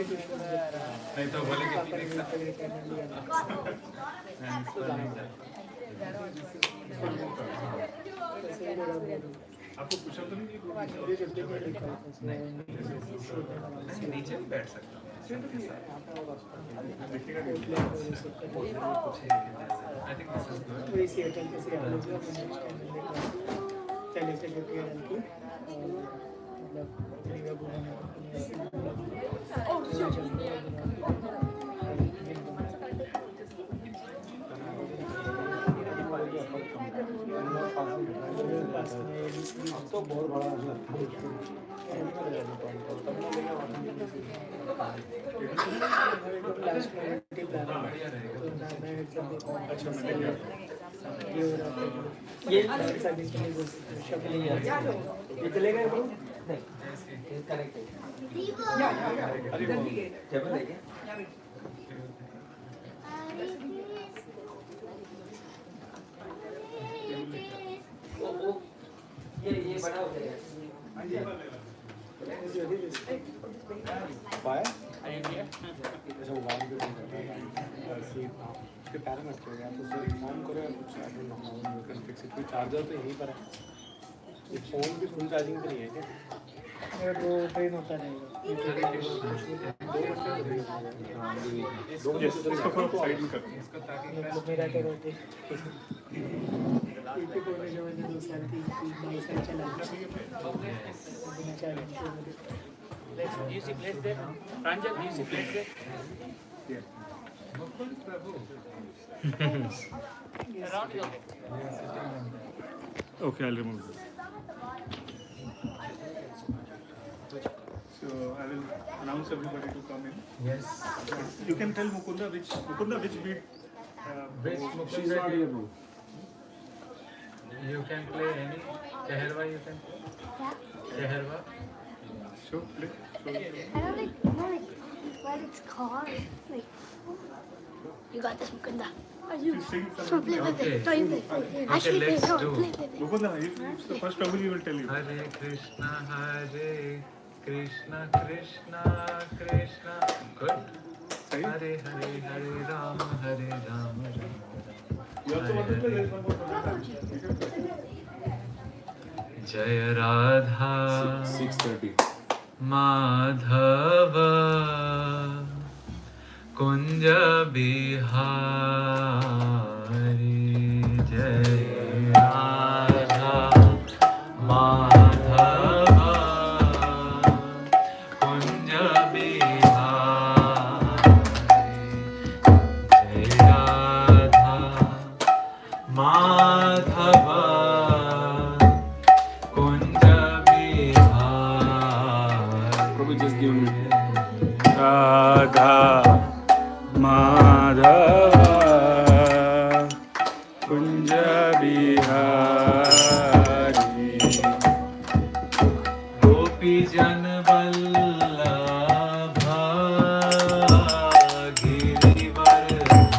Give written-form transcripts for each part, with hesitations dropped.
नहीं तो बोले कि आपको पुशअप तो नहीं नीचे भी बैठ सकता हूँ तो बहुत बड़ा ये चलेगा करेक्ट ये बड़ा हो जाएगा बाय ऐसा उगाड़ के इसके पैर में रखते हो या तो सर फोन करो या कुछ I don't know how you can fix it कोई चार्जर तो यहीं पर है ये फोन भी फुल चार्जिंग पे नहीं है क्या अगर वो ट्रेन होता रहेगा दो इसको थोड़ा साइड में करते हैं इसका ताकि मेरा क्या होते एक कोने जो है दो साल की बाई साल चला let's use the place there Ranjan use the place there okay I'll remove this so I will announce everybody to come in yes you can tell Mukunda which beat she's not here bro You can play any Harivamsa. You can play Harivamsa. Sure, play. I don't like what it's called. Like, you got this, Mukunda. You sing so play with it. No, you play. Actually, play. let's No, do. play with it. Mukunda, if the first trouble he will tell you. Hare Krishna, Krishna Krishna. Good. Right? Hare Hare, Hare Ram, Hare Ram. You also want to play? There is one more trouble. Jai Radha 6:30 Madhava Kunja Bihari Jai Radha Madhava Kunja Bihari Jai Radha Madhava just give me Radha Madhava Kunja Bihari Gopi Jan Vallabha Girivardhari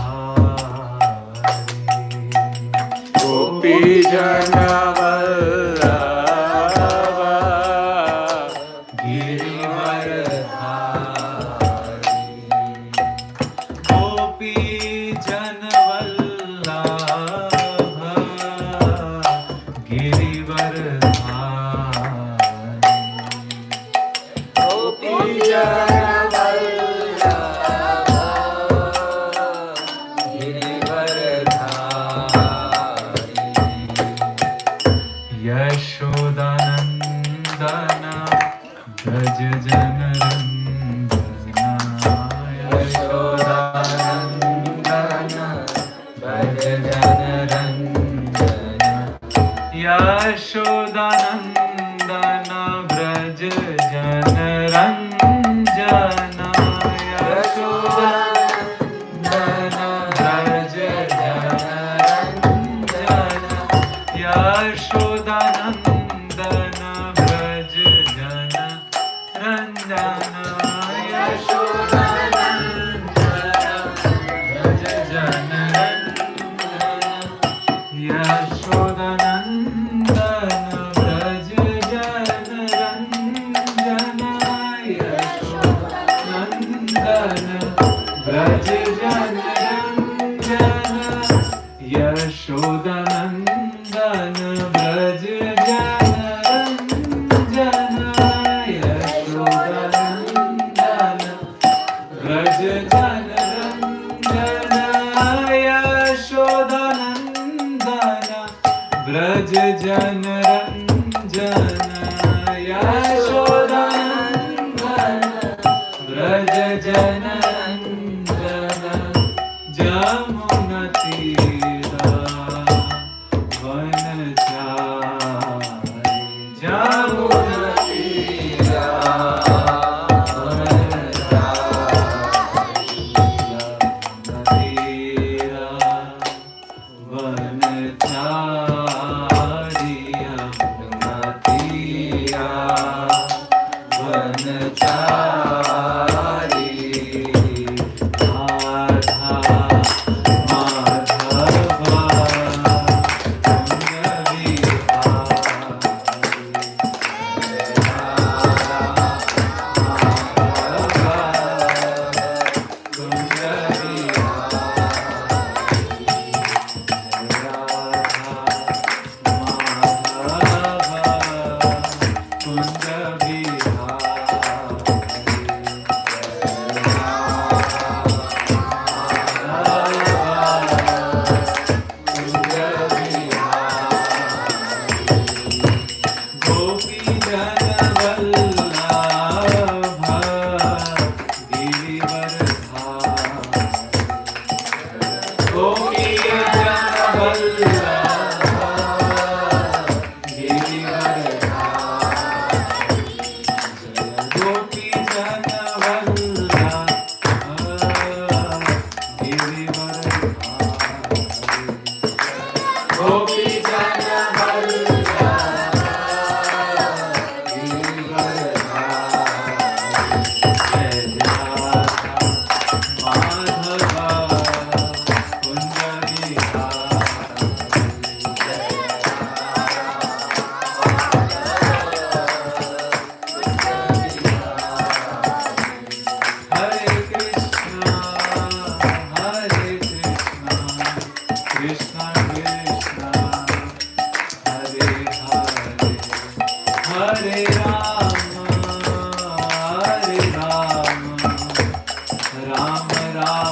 Gopi Jana नंदन ब्रज जन रंजन यशोदनंदन ब्रज जन रंजन यशोदनंदन ब्रज जन रंजन यशोदनंदन ब्रज जन रंजन यशोदनंदन ब्रज जन रंजन जमुना तीरा वनचारी जमुना तीरा वनचारी जमुना तीरा वनचारी यमुना तीरा वनचारी राधा माधवा कुंज गोपी जन वल्लभ गिरिवर गोपी जन वल्लभ गिरिवर गोपी जन वल्लभ गिरिवर गोपी जन Krishna Krishna Hare Hare Hare Rama Hare Rama Rama Rama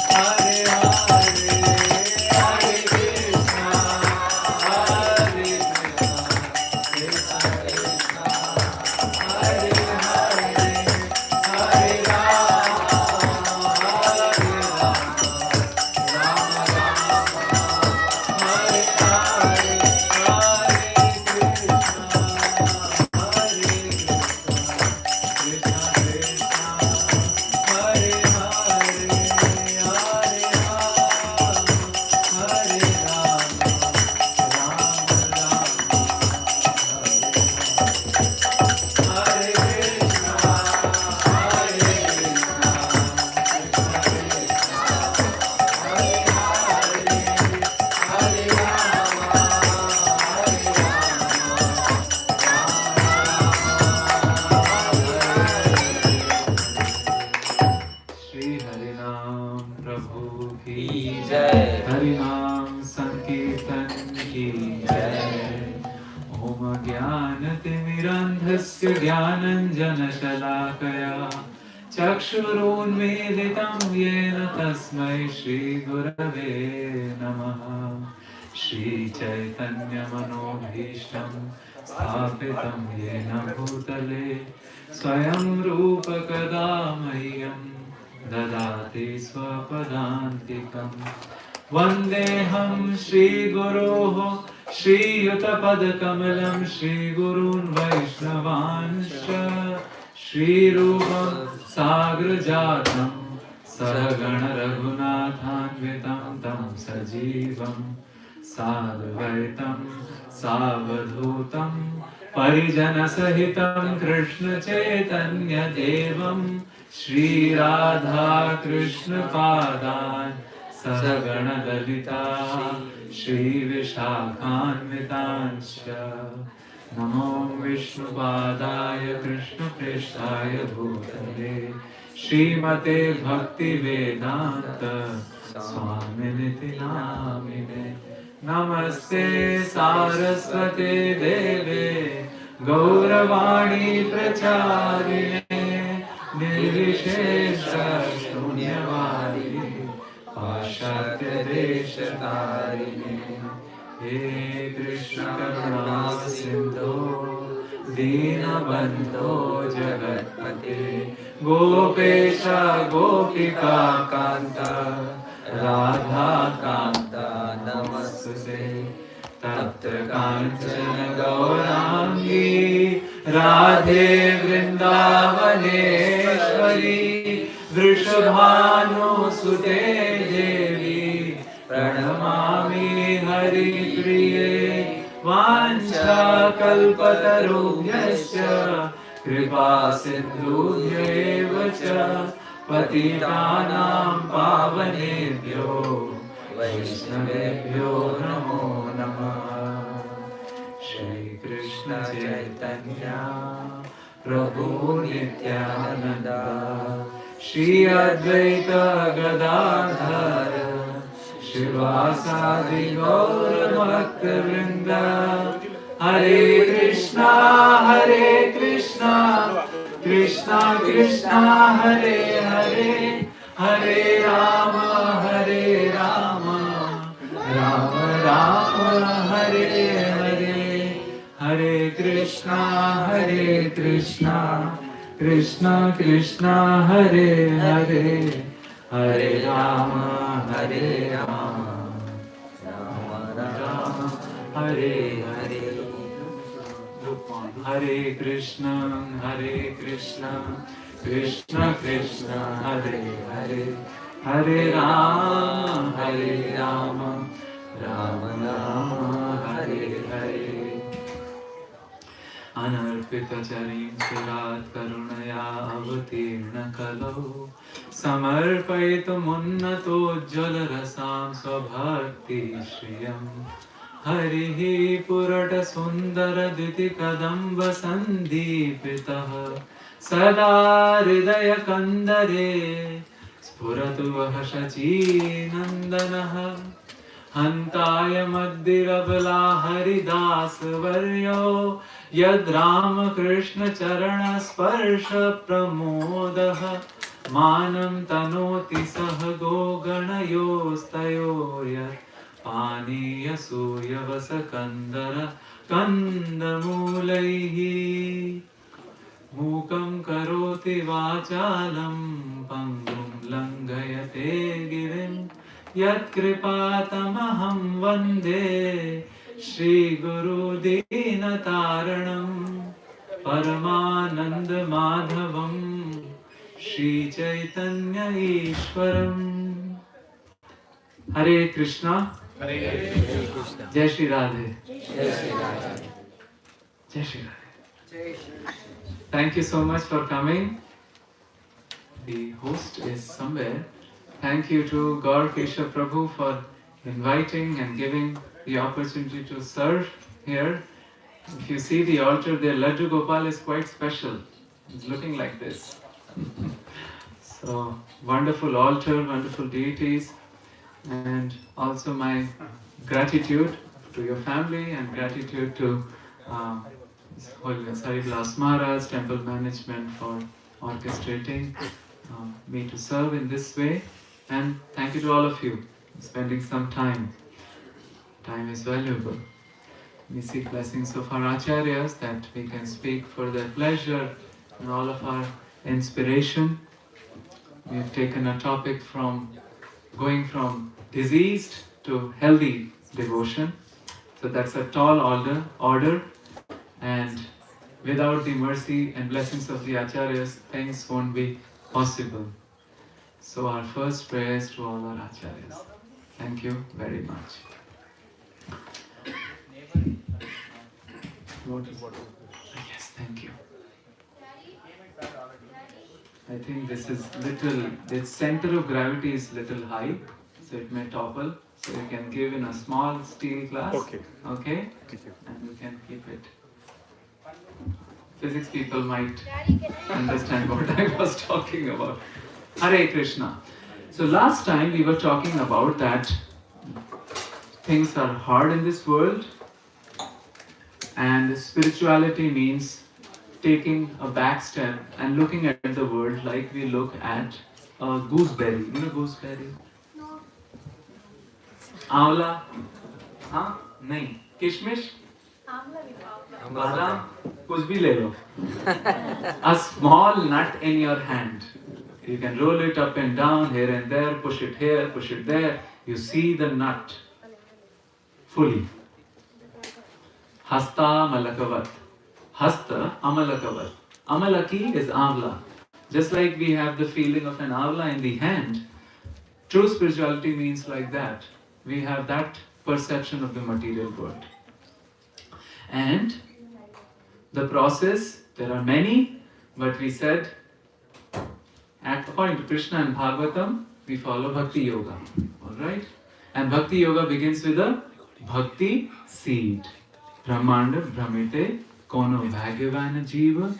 Hare Hare Hare Krishna Hare Krishna Krishna Krishna Hare Hare Hare Hare की जय, हरिनाम संकीर्तन की जय। ओम ज्ञानतिमिरन्धस्य ज्ञानञ्जनशलाकया चक्षुरुन्मीलितं येन तस्मै श्रीगुरवे नमः। श्रीचैतन्यमनोभीष्टं स्थापितं येन भूतले स्वयं रूपकदा मह्यं ददाति स्वपदान्तिकम्। वन्देऽहं श्रीगुरोः श्रीयुतपदकमलं श्रीगुरून् वैष्णवांश्च श्रीरूपं साग्रजातं सहगण रघुनाथान्वितं तं सजीवं साद्वैतं सावधूतं परिजनसहितं कृष्णचैतन्यदेवं श्रीराधाकृष्णपादान् सहगणललिता श्रीविशाखान्वितांश्च। नमो विष्णुपादाय कृष्णप्रेष्ठाय भूतले श्रीमते भक्तिवेदान्त स्वामिनिति नामिने। नमस्ते सारस्वते देवे गौरवाणी प्रचारिणे निर्विशेष शून्यवादी पाश्चात्य देशतारिणे। हे कृष्ण करुणा सिंधो दीनबंधो जगत्पते गोपेश गोपिका कांत राधा कांत नमस्ते। तप्त कांचन गौरांगी राधे वृंदावनेश्वरी वृषभानुसुते देवी प्रणमामि हरिप्रिये। वाञ्छाकल्पतरुभ्यश्च कृपा सिन्धुभ्यैव च पतितानां पावनेभ्यो वैष्णवेभ्यो नमो नमः। श्री कृष्ण चैतन्य प्रभु नित्यानंद श्री अद्वैत गदाधर शिवासादि गौर भक्तवृंद। हरे कृष्णा कृष्णा कृष्णा हरे हरे हरे राम राम राम हरे हरे। हरे कृष्णा कृष्णा कृष्णा हरे हरे हरे राम राम राम हरे हरे। हरे कृष्णा कृष्णा कृष्णा हरे हरे हरे राम राम राम हरे हरे। अनर्पितचरीं सुरात् करुणया अवतीर्ण कलौ समर्पयितुमुन्नतोज्ज्वलरसां स्वभक्तिश्रियम्। हरिः पुरटसुन्दरद्युतिकदम्बसन्दीपितः सदा हृदयकन्दरे स्फुरतु वः शचीनन्दनः। हन्ताय मद्दिरबला हरिदासवर्यो यद्रामकृष्णचरणस्पर्शप्रमोदः मानं तनोति सह गोगणयोस्तयोर्यत् पानीयसूयवसकन्दर कन्दमूलैः। मूकं करोति वाचालं पङ्गुं लङ्घयते गिरिं यत्कृपातमहं वन्दे श्रीगुरुदीनतारणं परमानन्दमाधवं श्रीचैतन्य ईश्वरम्। हरे कृष्णा जय श्री राधे जय Shri Radhe. Thank you so much for coming. The host is somewhere. Thank you to Gaur Keshav Prabhu for inviting and giving the opportunity to serve here. If you see the altar there, Laddu Gopal is quite special. It's looking like this. So wonderful altar, wonderful deities. and also my gratitude to your family and gratitude to His Holiness Harivamsa Maharaj, temple management for orchestrating me to serve in this way, and thank you to all of you for spending some time. Time is valuable. We seek blessings of our acharyas that we can speak for their pleasure and all of our inspiration. We have taken a topic from going from diseased to healthy devotion. So that's a tall order, and without the mercy and blessings of the acharyas, things won't be possible. So our first prayers to all our acharyas. Thank you very much. Yes, thank you. I think this is the center of gravity is little high, so it may topple. So you can give in a small steel glass. Okay. Okay? And you can keep it. Physics people might understand what I was talking about. Hare Krishna. So last time we were talking about that things are hard in this world, and spirituality means taking a back step and looking at the world like we look at a gooseberry. You know gooseberry? No. Amla? Huh? Nahin. Kishmish? Badam? Kuch bhi le lo. A small nut in your hand. You can roll it up and down, here and there, push it here, push it there. You see the nut fully. Hasta malakavat. Hasta amalakavat. Amalaki is amla. Just like we have the feeling of an amla in the hand, true spirituality means like that. We have that perception of the material world. And the process, there are many, but we said, according to Krishna and Bhagavatam, we follow Bhakti Yoga. Alright? And Bhakti Yoga begins with a Bhakti seed. Brahmanda Brahmite Kono Bhagavana Jiva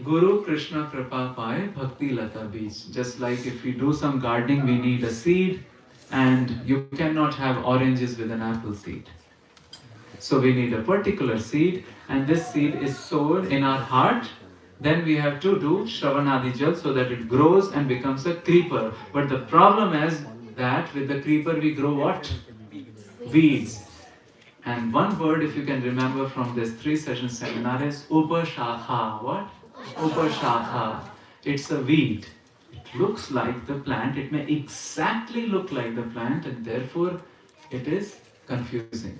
Guru Krishna Kripa Pai Bhakti Lata Beej. Just like if we do some gardening, we need a seed, and you cannot have oranges with an apple seed. So we need a particular seed, and this seed is sown in our heart. Then we have to do Shravanadi Jal so that it grows and becomes a creeper. But the problem is that with the creeper we grow what? Weeds. And one word, if you can remember from this 3-session seminar, is Upashakha. What? Upashakha. It's a weed. It looks like the plant. It may exactly look like the plant, and therefore it is confusing.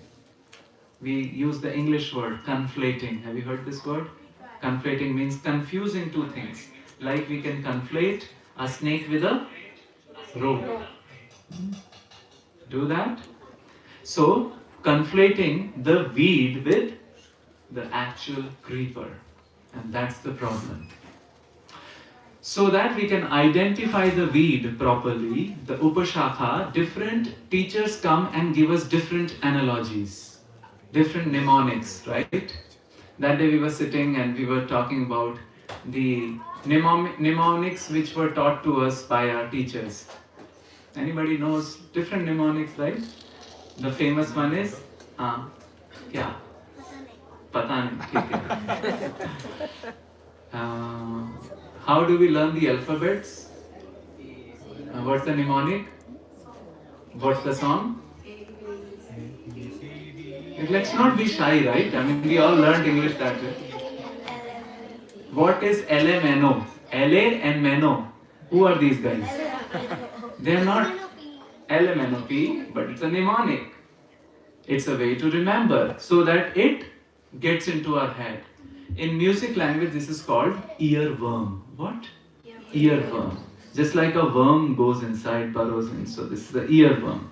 We use the English word conflating. Have you heard this word? Conflating means confusing two things. Like we can conflate a snake with a rope. Do that? So, conflating the weed with the actual creeper. And that's the problem. So that we can identify the weed properly, the Upashakha, different teachers come and give us different analogies, different mnemonics, right? That day we were sitting and we were talking about the mnemonics which were taught to us by our teachers. Anybody knows different mnemonics, right? The famous one is, kya? Pata nahi. How do we learn the alphabets? What's the mnemonic? What's the song? Let's not be shy, right? I mean, we all learned English that way. What is LMNO? LA and Meno. Who are these guys? They are not LMNOP, but it's a mnemonic. It's a way to remember so that it gets into our head. In music language, this is called earworm. What? Earworm. Just like a worm goes inside, burrows in. So this is the earworm.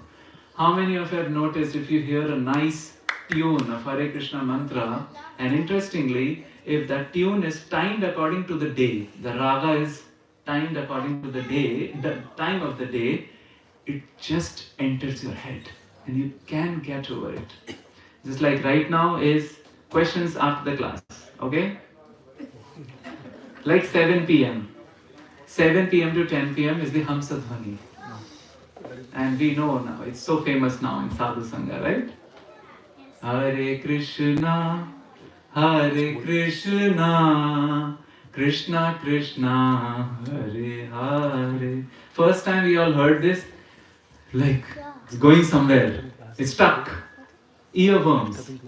How many of you have noticed if you hear a nice tune of Hare Krishna mantra, and interestingly, if that tune is timed according to the day, the raga is timed according to the day, the time of the day, it just enters your head and you can get over it. Just like right now is questions after the class, okay? Like 7 p.m. 7 p.m. to 10 p.m. is the Hamsa Dhvani. And we know now, it's so famous now in Sadhu Sangha, right? Hare Krishna, Krishna Krishna, Hare Hare. First time we all heard this, like it's going somewhere. It's stuck. Earworms.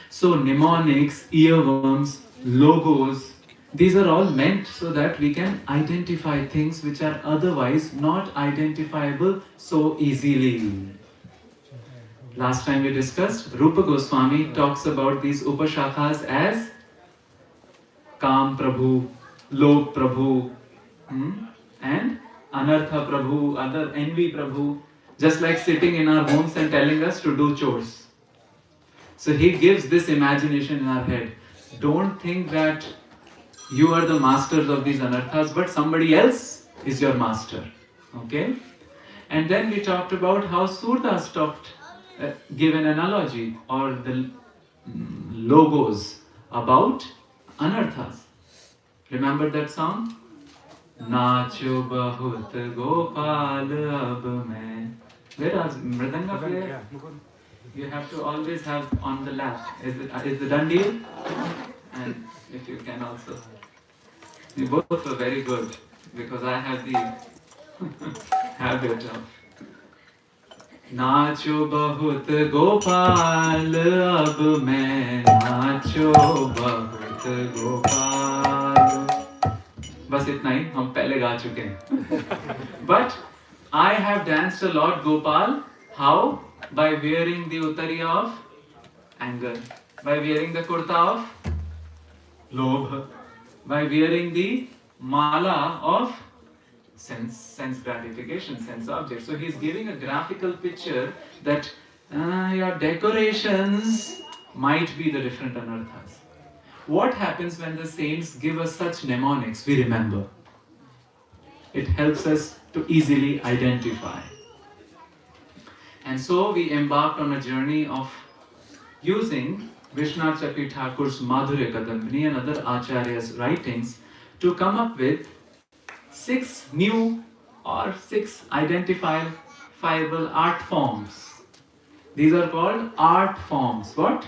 So mnemonics, earworms, logos, these are all meant so that we can identify things which are otherwise not identifiable so easily. Last time we discussed, Rupa Goswami talks about these upashakhas as Kam Prabhu, Log Prabhu, and Anartha Prabhu, other Envy Prabhu, just like sitting in our homes and telling us to do chores. So he gives this imagination in our head. Don't think that you are the masters of these anarthas, but somebody else is your master. Okay? And then we talked about how Surdas give an analogy or the logos about anarthas. Remember that song? Nacho bahut gopal ab main. Where is Mridanga player? You have to always have on the lap. Is the done deal? And if you can also. You both were very good because I have the habit of Nacho bahut gopal ab main nacho bahut gopal. बस इतना ही हम पहले गा चुके हैं. But I have danced a lot Gopal. How? By wearing the uttariya of anger, by wearing the kurta of lobha, by wearing the mala of sense gratification, sense object. So he's giving a graphical picture that your decorations might be the different anarthas. What happens when the saints give us such mnemonics? We remember. It helps us to easily identify. And so we embarked on a journey of using Vishwanath Chakravarti Thakur's Madhurya Kadambini and other Acharya's writings to come up with 6 new or 6 identifiable art forms. These are called art forms. What?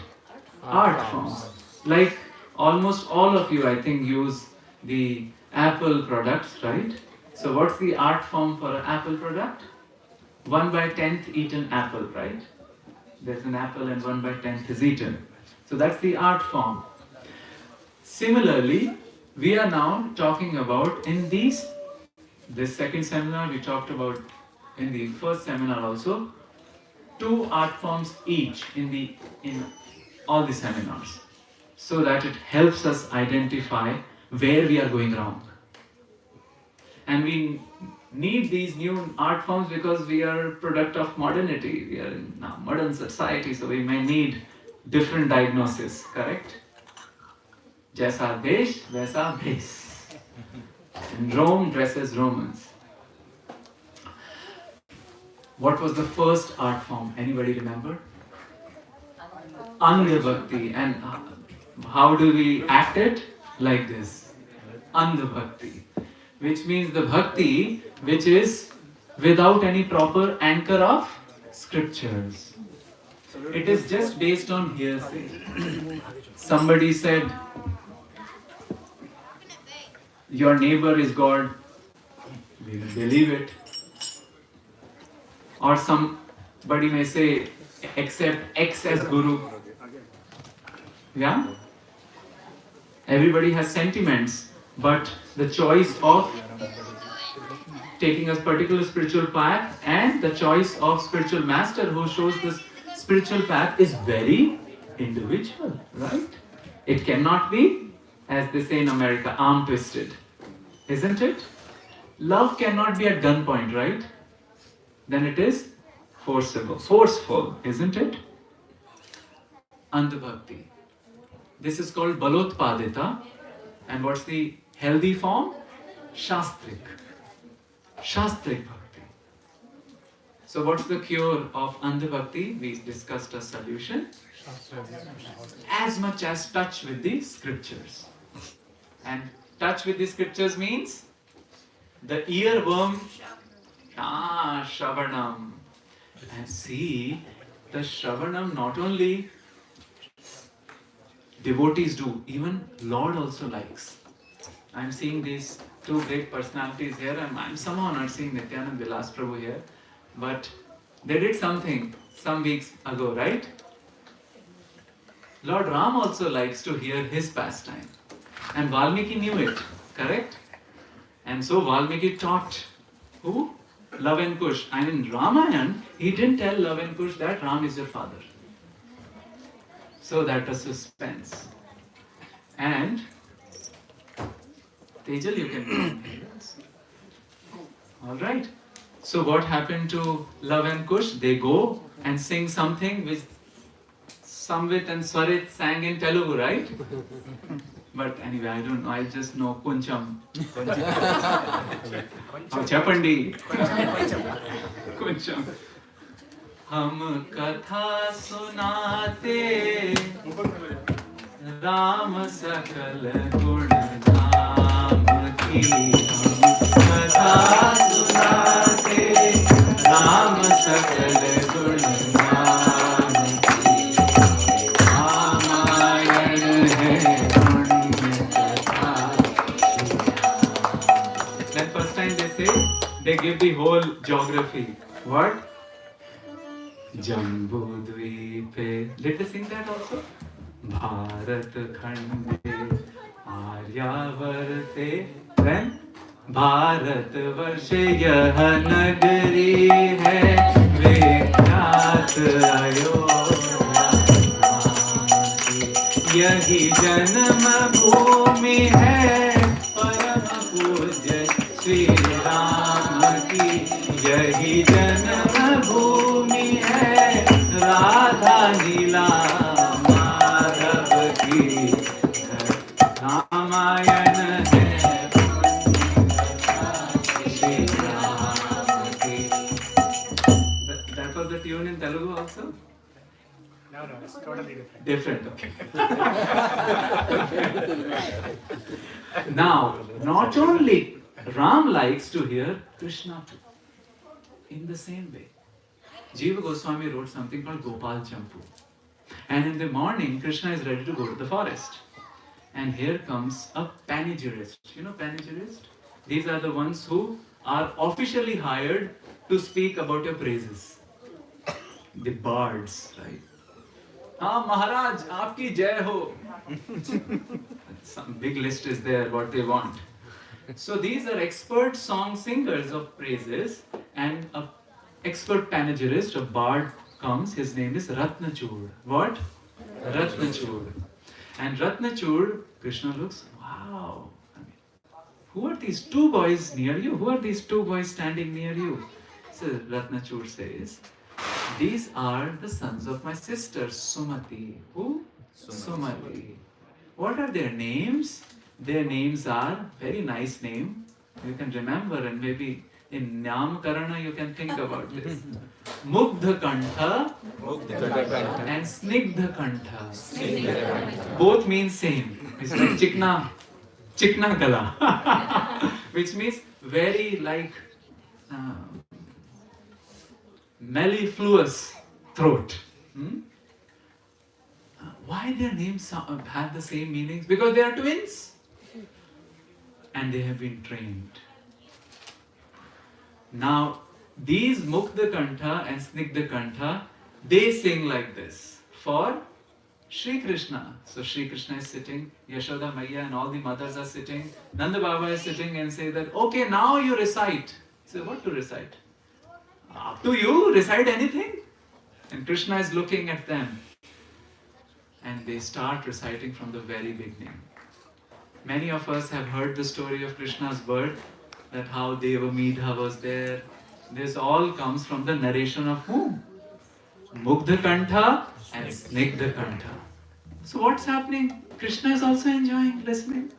Art forms. Like almost all of you, I think, use the Apple products, right? So what's the art form for an Apple product? 1/10th eaten apple, right? There's an apple and 1/10th is eaten. So that's the art form. Similarly, we are now talking about in this second seminar, we talked about in the first seminar also, 2 art forms each in all the seminars, so that it helps us identify where we are going wrong. And we need these new art forms because we are a product of modernity. We are in a modern society, so we may need different diagnosis, correct? Jaisa desh, vaisa bhes. And Rome dresses Romans. What was the first art form? Anybody remember? Andha Bhakti. And how do we act it? Like this. Andha Bhakti. Which means the bhakti which is without any proper anchor of scriptures. It is just based on hearsay. Somebody said, your neighbor is God. We will believe it. Or somebody may say, accept X as Guru. Yeah? Everybody has sentiments, but the choice of taking a particular spiritual path and the choice of spiritual master who shows this spiritual path is very individual, right? It cannot be, as they say in America, arm twisted, isn't it? Love cannot be at gunpoint, right? Then it is forceful, isn't it? Andha Bhakti. This is called Balotpadita. And what's the healthy form? Shastrik Bhakti. So what's the cure of Andha Bhakti? We discussed a solution. As much as touch with the scriptures. And touch with the scriptures means the earworm Shravanam. And see, the Shravanam not only devotees do, even Lord also likes. I'm seeing these two great personalities here, and I'm somehow not seeing Nityanand Vilas Prabhu here, but they did something some weeks ago, right? Lord Ram also likes to hear his pastime, and Valmiki knew it, correct? And so Valmiki taught who? Love and Kush. And in Ramayana, he didn't tell Love and Kush that Ram is your father. So that was suspense. And Tejal, you can all right. So what happened to Love and Kush? They go and sing something which Samvit and Swarit sang in Telugu, right? But anyway, I don't know. I just know Kuncham. Oh, Chapandi. Kuncham. Hum katha sunate Ram sakal gun dham ki. Hum katha sunate Ram sakal gun dham ki. Ramayan hai punya katha. Then first time they say, they give the whole geography. What? Jambu Dweepe. Did they sing that also? Bharat Khande Aryavarte. Then Bharat Varshe Yah Nagari Hai Vikhyat Ayodhya Yahi Janam Bhoomi Hai Param Pujya Shri Ram Ki Yahi Janam Bhoomi Hai Radha Nila Madhav Ki Ramayana Hai Shri Ram Ki. That was the tune in Telugu also? No, it's totally different. Different, okay. Now, not only Ram likes to hear Krishna too. In the same way, Jiva Goswami wrote something called Gopal Champu. And in the morning, Krishna is ready to go to the forest. And here comes a panegyrist. You know panegyrist? These are the ones who are officially hired to speak about your praises. The bards, right? Ah, Maharaj, aapki jai ho. Some big list is there, what they want. So these are expert song singers of praises, and an expert panegyrist, a bard comes, his name is Ratnachud. What? Ratnachud. And Ratnachud, Krishna looks, wow. I mean, who are these two boys near you? Who are these two boys standing near you? So Ratnachud says, these are the sons of my sister Sumati. Who? Sumati. What are their names? Their names are, very nice name, you can remember, and maybe in Namkarana you can think about this. Mugdha Kantha and Snigdha Kantha. Both mean same. It's like Chikna Gala. Which means very like mellifluous throat. Why their names have the same meanings? Because they are twins. And they have been trained. Now, these Mukta Kantha and Snigdha Kantha, they sing like this for Shri Krishna. So Shri Krishna is sitting, Yashoda Maiya and all the mothers are sitting, Nanda Baba is sitting and say that, okay, now you recite. So what to recite? Up to you, recite anything. And Krishna is looking at them. And they start reciting from the very beginning. Many of us have heard the story of Krishna's birth, that how Devamidha was there. This all comes from the narration of whom? Mugdha Kantha and Snigdha Kantha. So what's happening? Krishna is also enjoying listening.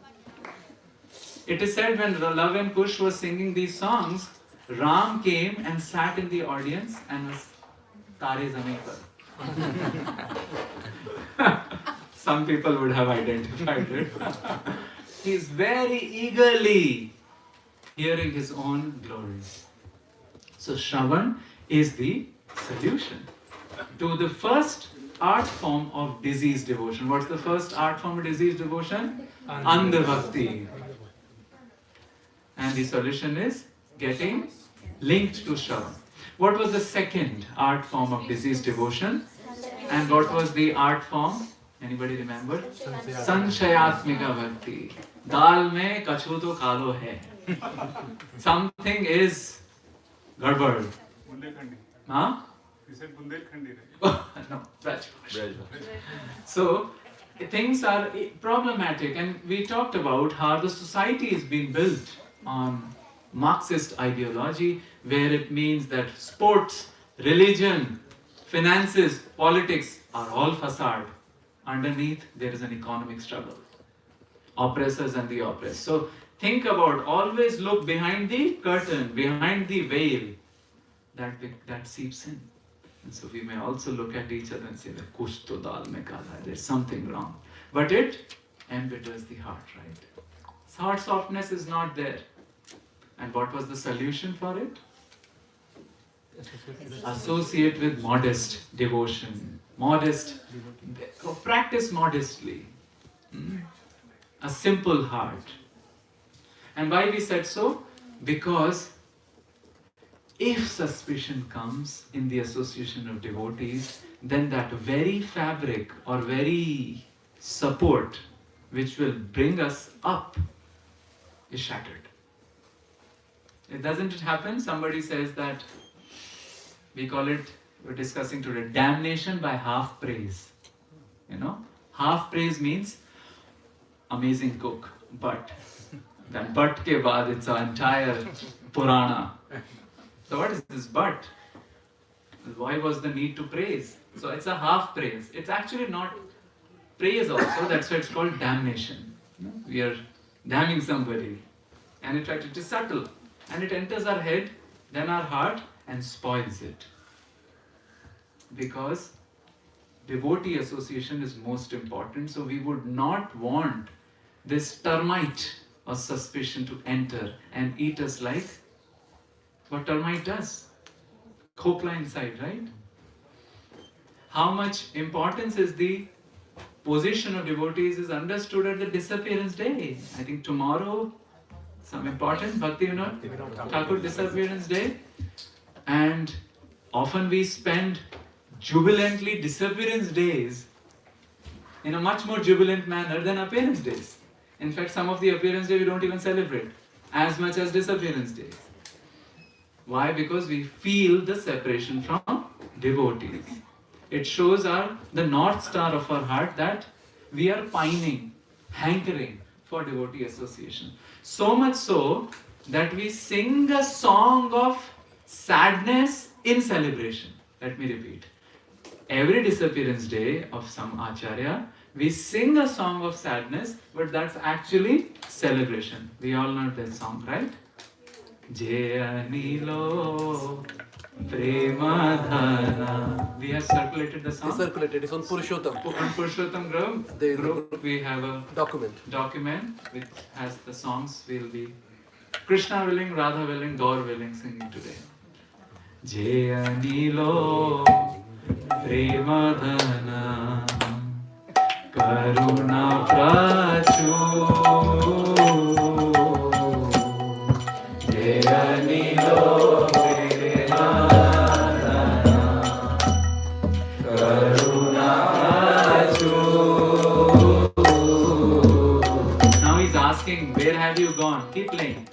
It is said when Love and Kush was singing these songs, Ram came and sat in the audience and was Tare Zameen Par. Some people would have identified it. He is very eagerly hearing his own glories. So Shravan is the solution to the first art form of disease devotion. What's the first art form of disease devotion? Andha bhakti. And the solution is getting linked to Shravan. What was the second art form of disease devotion? And what was the art form? Anybody remember? Sanshayatmika bhakti. Dal mein kachu to kalo hai. Something is gadbad. Bundelkhandi. Huh? You said Bundelkhandi, right? No, Braj. So, things are problematic, and we talked about how the society is being built on Marxist ideology, where it means that sports, religion, finances, politics are all facade. Underneath, there is an economic struggle. Oppressors and the oppressed. So, think about, always look behind the curtain, behind the veil that seeps in. And so we may also look at each other and say that kuch to dal mein kala hai, there's something wrong. But it embitters the heart, right? Heart softness is not there. And what was the solution for it? Associate with modest devotion. Practice modestly. A simple heart. And why we said so? Because if suspicion comes in the association of devotees, then that very fabric or very support which will bring us up is shattered. Doesn't it happen? Somebody says that, we're discussing today, damnation by half praise. Half praise means amazing cook, but then but ke baad it's an entire Purana. So what is this but? Why was the need to praise? So it's a half praise. It's actually not praise also, that's why it's called damnation. We are damning somebody. And in fact it is subtle. And it enters our head, then our heart, and spoils it. Because devotee association is most important, so we would not want this termite of suspicion to enter and eat us like what termite does. Khopla inside, right? How much importance is the position of devotees is understood at the disappearance day. I think tomorrow, some important Bhakti Vinod Thakur disappearance day. And often we spend jubilantly disappearance days in a much more jubilant manner than appearance days. In fact, some of the appearance day we don't even celebrate as much as disappearance days. Why? Because we feel the separation from devotees. It shows the north star of our heart that we are pining, hankering for devotee association. So much so that we sing a song of sadness in celebration. Let me repeat. Every disappearance day of some acharya, we sing a song of sadness, but that's actually celebration. We all know that song, right? Jayanilo Premadhana. We have circulated the song. It's circulated. It's on Purushottam. On Purushottam group, we have a document which has the songs. We'll be Krishna willing, Radha willing, Gaur willing singing today. Jayanilo Premadhana Karuna Prachu Jayanilo Premadhana Karuna Prachu. Now he's asking, where have you gone? Keep playing.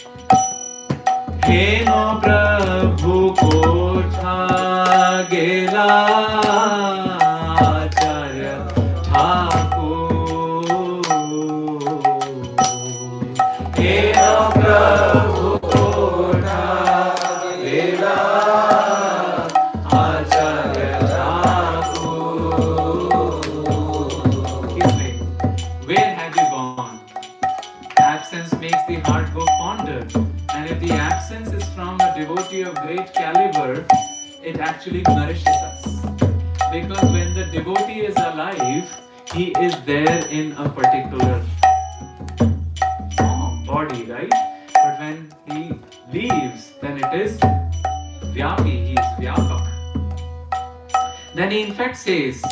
Heno Prabhu Kotha Gela Acharya Thakur. Heno Prabhu Kotha Gela Acharya Thakur. Keep playing. Where have you gone? Absence makes the heart go fonder. And if the absence is from a devotee of great caliber, it actually nourishes us. Because when the devotee is alive, he is there in a particular body, right? But when he leaves, then it is Vyapi, he is Vyapak. Then he in fact says,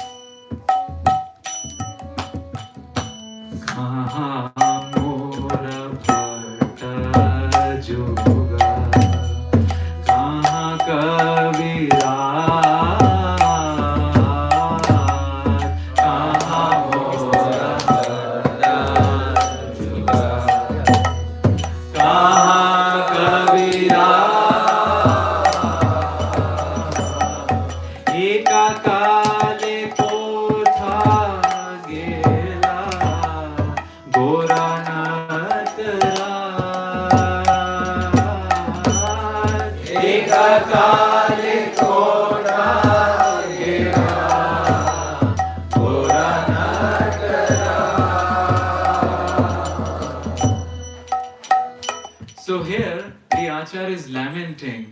Kaha mora bhata juga, kaha kavira, kaha mora bhata juga, kaha kavira, eka kale potha gela, gora natara, eka kale potha gela, gora natara. So here the Acharya is lamenting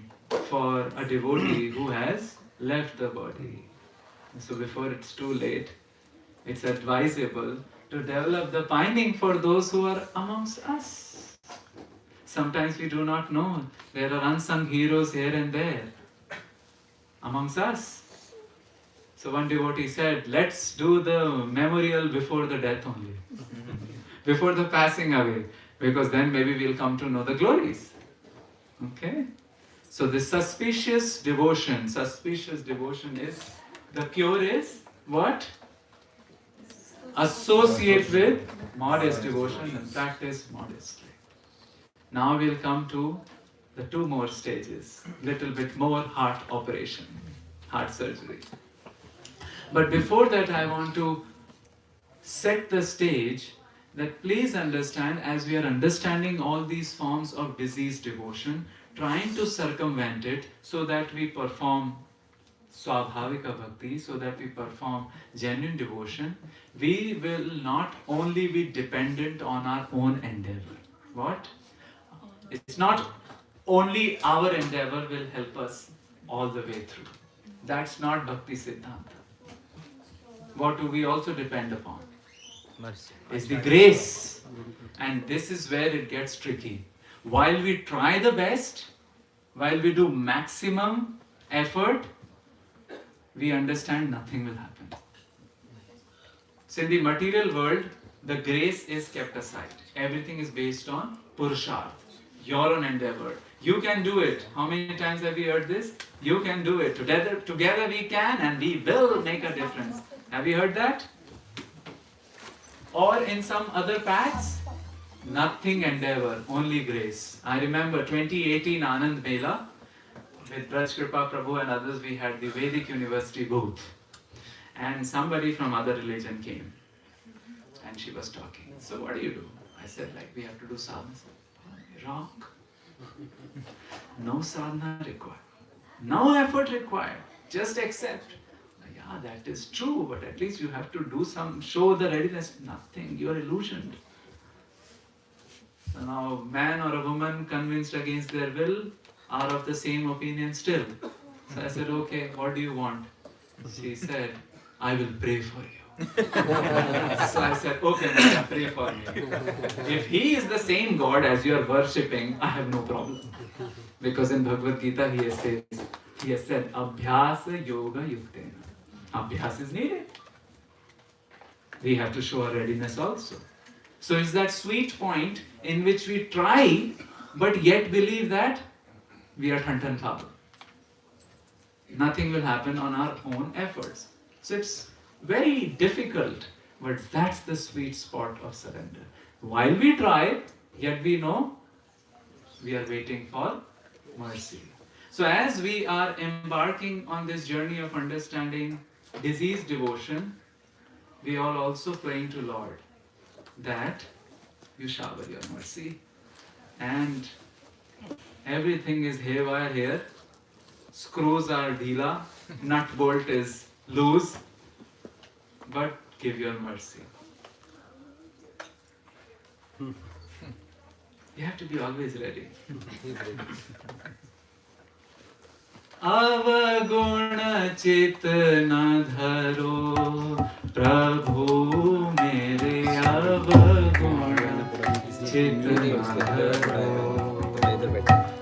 for a devotee who has left the body. So before it's too late, it's advisable to develop the pining for those who are amongst us. Sometimes we do not know. There are unsung heroes here and there amongst us. So one devotee said, let's do the memorial before the death only. Before the passing away. Because then maybe we'll come to know the glories. Okay? So this suspicious devotion is, the cure is what? Associate with modest devotion and practice modestly. Now we'll come to the two more stages. Little bit more heart operation, heart surgery. But before that I want to set the stage that please understand, as we are understanding all these forms of disease devotion, trying to circumvent it so that we perform swabhavika bhakti, so that we perform genuine devotion, we will not only be dependent on our own endeavor. What? It's not only our endeavor will help us all the way through. That's not Bhakti Siddhanta. What do we also depend upon? Mercy. Is the grace. And this is where it gets tricky. While we try the best, while we do maximum effort, we understand nothing will happen. So in the material world, the grace is kept aside. Everything is based on purusharth, your own endeavor. You can do it. How many times have we heard this? You can do it. Together we can and we will make a difference. Have you heard that? Or in some other paths, nothing endeavor, only grace. I remember 2018 Anand Mela, with Braj Kripa Prabhu and others, we had the Vedic University booth. And somebody from other religion came. And she was talking. So what do you do? I said, we have to do sadhana. Wrong. No sadhana required. No effort required. Just accept. Yeah, that is true, but at least you have to do show the readiness. Nothing, you are illusioned. So now, man or a woman convinced against their will are of the same opinion still. So I said, okay, what do you want? She said, I will pray for you. So I said, okay, Maya, pray for me. If he is the same God as you are worshipping, I have no problem. Because in Bhagavad Gita he has said, Abhyasa Yoga Yuktena. Abhyas is needed. We have to show our readiness also. So it's that sweet point in which we try, but yet believe that we are Thantan Thapa. Nothing will happen on our own efforts. So it's very difficult, but that's the sweet spot of surrender. While we try, yet we know we are waiting for mercy. So as we are embarking on this journey of understanding disease devotion, we are also praying to Lord that you shower your mercy. And everything is haywire here. Screws are dhila, nut bolt is loose, but give your mercy. You have to be always ready. अवगुण चित न धरो प्रभु मेरे अवगुण चित न धरो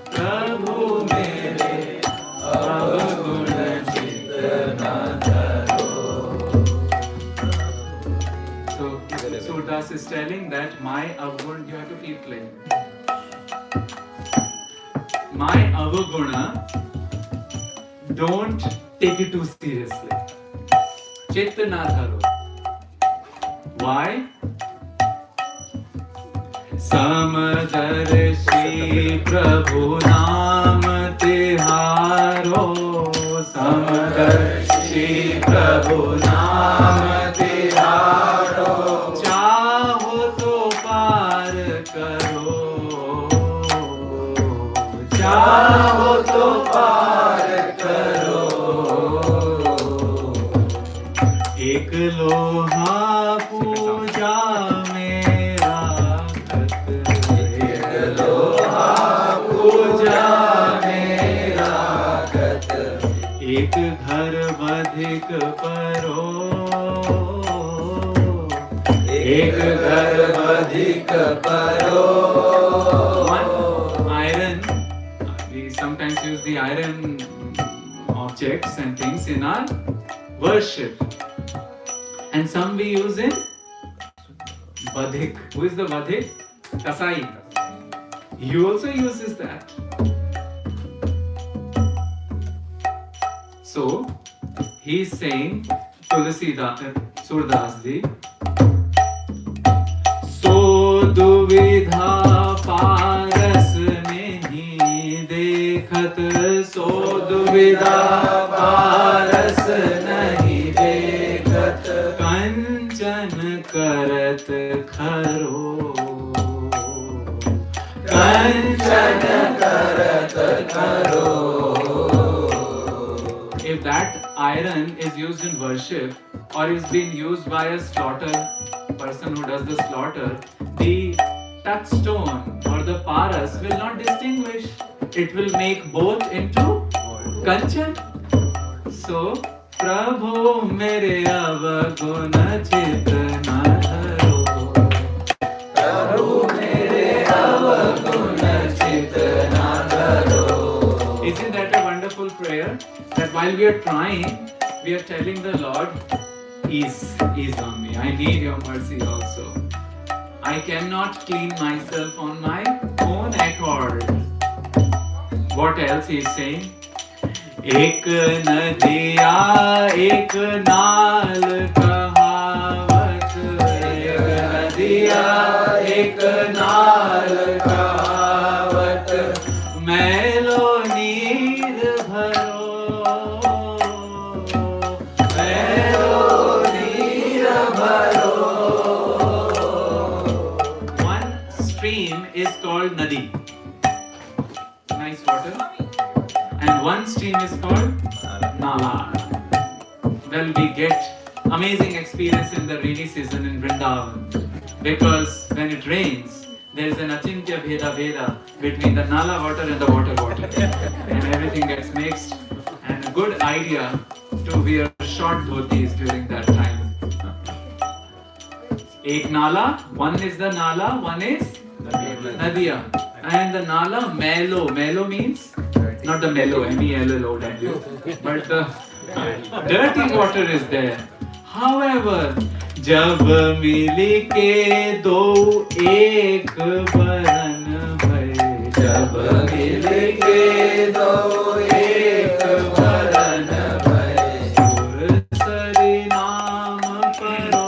प्रभु मेरे telling that my avaguna, you have to keep playing. My avaguna, don't take it too seriously. Chitta na dharo. Why? समदर्शी प्रभु नाम तिहारो, समदर्शी प्रभु नाम तिहारो, चाहो तो पार करो, चाहो तो पार करो। एक लोहा पूजा मेरा खत, एक लोहा पूजा मेरा खत, एक घर बधिक परो, एक घर बधिक परो। One iron, we sometimes use the iron objects and things in our worship. And some we use in Badhik. Who is the Badhik? Kasai. He also uses that. So, he is saying, Surdas ji, So duvidha paras nahi dekhat, So duvidha paras nahi dekhat, कंचन करत खरो, कंचन करत खरो। If that iron is used in worship or is being used by a person who does the slaughter, the touchstone or the paras will not distinguish. It will make both into kanchan. So, Prabhu mere avaguna chit na dharo, Prabhu mere avaguna chit na dharo. Isn't that a wonderful prayer? That while we are trying, we are telling the Lord, ease on me. I need your mercy also. I cannot clean myself on my own accord. What else he is saying? एक नदिया एक नाल कहावत, एक नदिया एक नाल कहावत, मैलो नीर भरो, मैलो नीर भरो। One stream is called Nadi, nice water. And one stream is called Nala. Well, we get amazing experience in the rainy season in Vrindavan, because when it rains, there is an achintya bheda between the Nala water and the water, and everything gets mixed. And a good idea to wear short dhotis during that time. Ek Nala, one is the Nala, one is Nadiya. And the Nala, Melo means not the mellow, M-E-L-L-O-W, but the dirty water is there. However, जब मिली के दो एक बरन भय, जब मिली के दो एक बरन भय, सुरसरी नाम परो,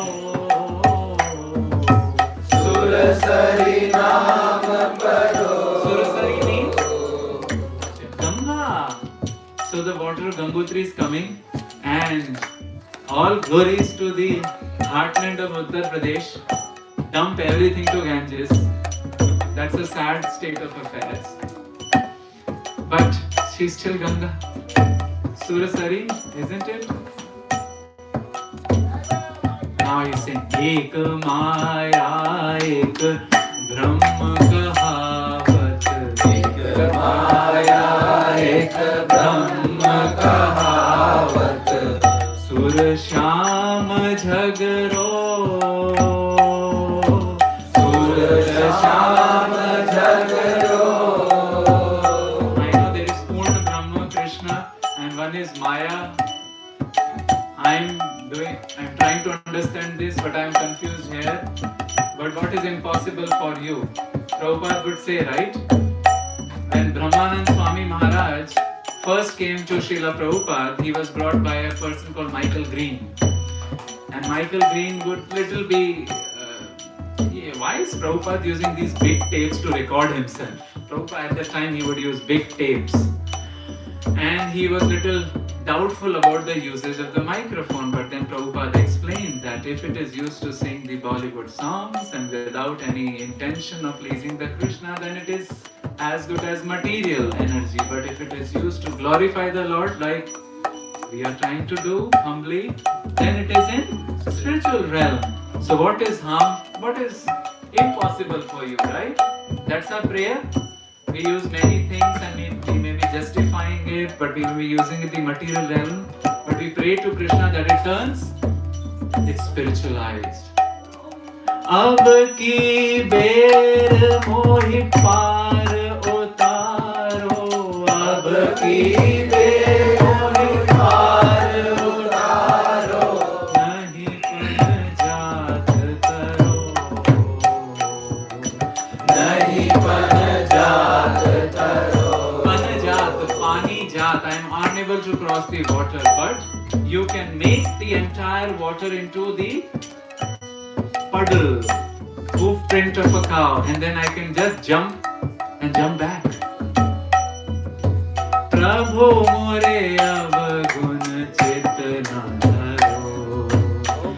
सुरसरी नाम परो। Surasari means Ganga. So the water of Gangotri is coming, and all glories to the heartland of Uttar Pradesh. Dump everything to Ganges. That's a sad state of affairs. But she's still Ganga. Surasari, isn't it? Now he's saying, Ek Maya, Ek Brahma kahavat, Ek Maya, Ek Brahma kahavat, Sur Sham Jhagaro, Sur Sham Jhagaro. I know there is Purna Brahma, Krishna, and one is Maya. I'm trying to understand this, but I'm confused here. but what is impossible for you? Prabhupada would say, right? When Brahmanand Swami Maharaj first came to Srila Prabhupada, he was brought by a person called Michael Green. And Michael Green would little be, why is Prabhupada using these big tapes to record himself? Prabhupada at that time he would use big tapes. And he was little doubtful about the usage of the microphone, but then Prabhupada explained that if it is used to sing the Bollywood songs and without any intention of pleasing the Krishna, then it is as good as material energy. But if it is used to glorify the Lord, like we are trying to do humbly, then it is in spiritual realm. So what is harm? What is impossible for you, right? That's our prayer. We use many things and we may be justifying it, but we will be using it in the material realm. But we pray to Krishna that it turns, it's spiritualized. Ab ki ber mohi par utaro, ab ki ber mohi par utaro, nahi panjat karo, nahi panjat karo. Panjat, pani jat, I am unable to cross the water, but you can make the entire water into the puddle, hoof print of a cow, and then I can just jump and jump back. Prabhu more avagun chit na dharo,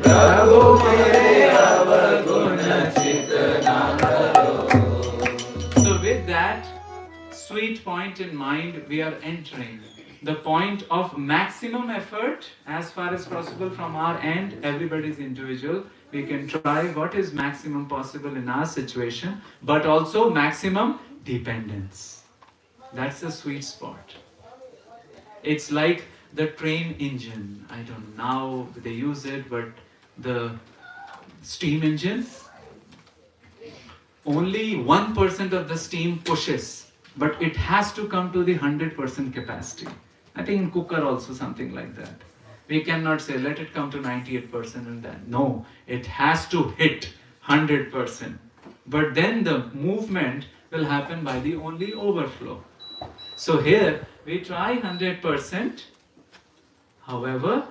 Prabhu more avagun chit na dharo. So with that sweet point in mind, we are entering the point of maximum effort as far as possible from our end. Everybody is individual. We can try what is maximum possible in our situation, but also maximum dependence. That's the sweet spot. It's like the train engine. I don't know now they use it, but the steam engine, only 1% of the steam pushes, but it has to come to the 100% capacity. I think in cooker also something like that. We cannot say let it come to 98% and then. No, it has to hit 100%. But then the movement will happen by the only overflow. So here we try 100%. However,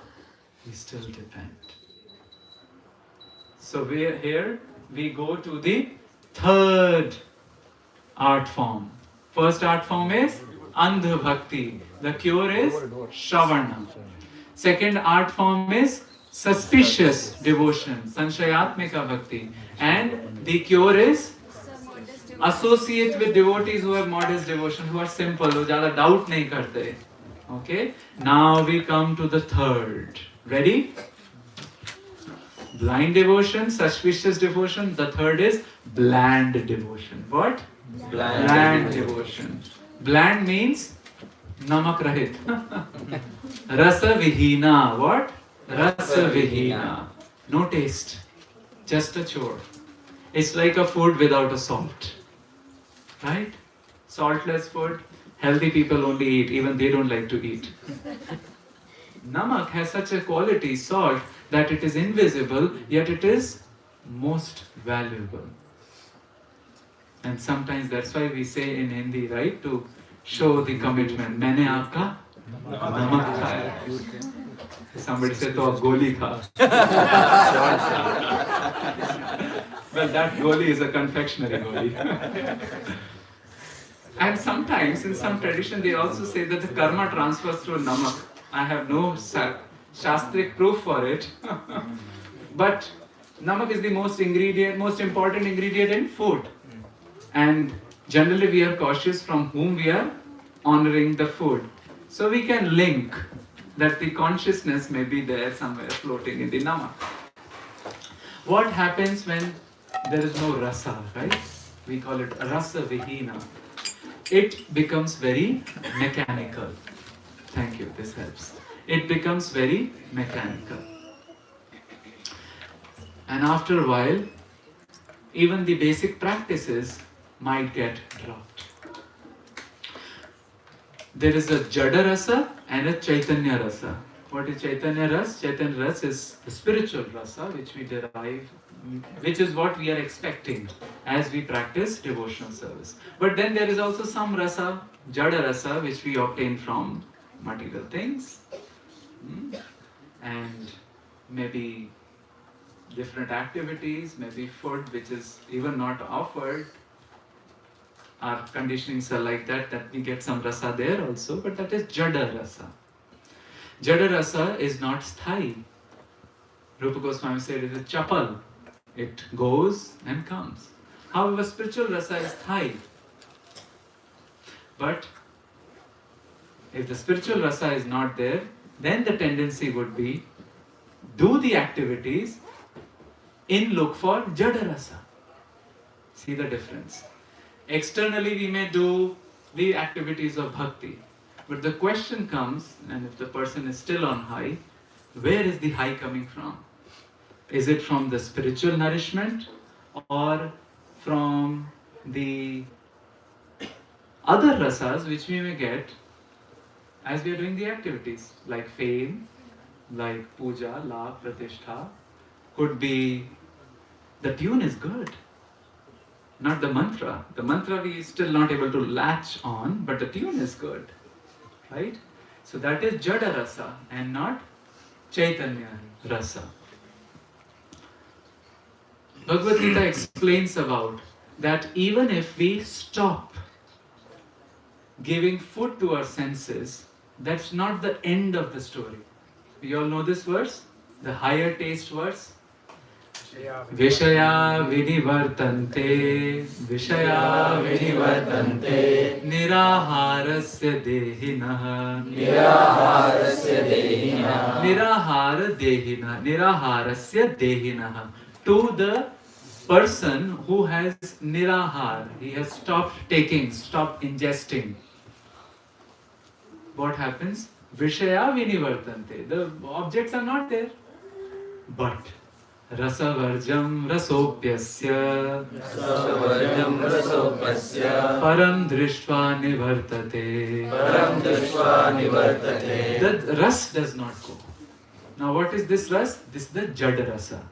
we still depend. So here we go to the third art form. First art form is Andha Bhakti. The cure is Shravana. Second art form is suspicious devotion, Sanshayatmika Bhakti. And the cure is associate with devotees who have modest devotion, who are simple, who jada doubt nahi karte. Okay? Now we come to the third. Ready? Blind devotion, suspicious devotion. The third is bland devotion. What? Bland devotion. Bland means namak rahit. Rasa vihina. What? Rasa vihina. No taste. Just a chore. It's like a food without a salt. Right? Saltless food. Healthy people only eat. Even they don't like to eat. Namak has such a quality, salt, that it is invisible, yet it is most valuable. And sometimes that's why we say in Hindi, right, to show the commitment. Maine aapka namak khaya. Somebody said, to goli kha. Well, that goli is a confectionery goli. And sometimes, in some tradition, they also say that the karma transfers through namak. I have no shastric proof for it. But namak is the most important ingredient in food. And generally we are cautious from whom we are honoring the food. So we can link that the consciousness may be there somewhere floating in the namak. What happens when there is no rasa, right? We call it rasa vihina. It becomes very mechanical. Thank you, this helps. It becomes very mechanical. And after a while, even the basic practices might get dropped. There is a Jada Rasa and a Chaitanya Rasa. What is Chaitanya Ras? Chaitanya Ras is the spiritual rasa which we derive, which is what we are expecting as we practice devotional service. But then there is also some rasa, Jada rasa, which we obtain from material things, and maybe different activities, maybe food which is even not offered. Our conditionings are like that we get some rasa there also, but that is Jada rasa. Jada rasa is not sthai. Rupa Goswami said it is a chapal. It goes and comes. However, spiritual rasa is sthai. But if the spiritual rasa is not there, then the tendency would be do the activities in look for Jada rasa. See the difference. Externally we may do the activities of bhakti. But the question comes, and if the person is still on high, where is the high coming from? Is it from the spiritual nourishment or from the other rasas which we may get as we are doing the activities, like fame, like puja, labh, pratishtha? Could be the tune is good, not the mantra. The mantra we are still not able to latch on, but the tune is good. Right? So that is Jada rasa and not Chaitanya rasa. Bhagavad Gita explains about that even if we stop giving food to our senses, that's not the end of the story. We all know this verse, the higher taste verse. Vishaya vinivartante, Vishaya vinivartante, Niraharasya dehinah, Niraharasya dehinah, Nirahara dehinah, Niraharasya dehinah. To the person who has nirahar, he has stopped taking, stopped ingesting. What happens? Vishaya vinivartante. The objects are not there. But Rasavarjam rasopyasya param drishtva nivartate. The ras does not go. Now what is this ras? This is the Jada rasa,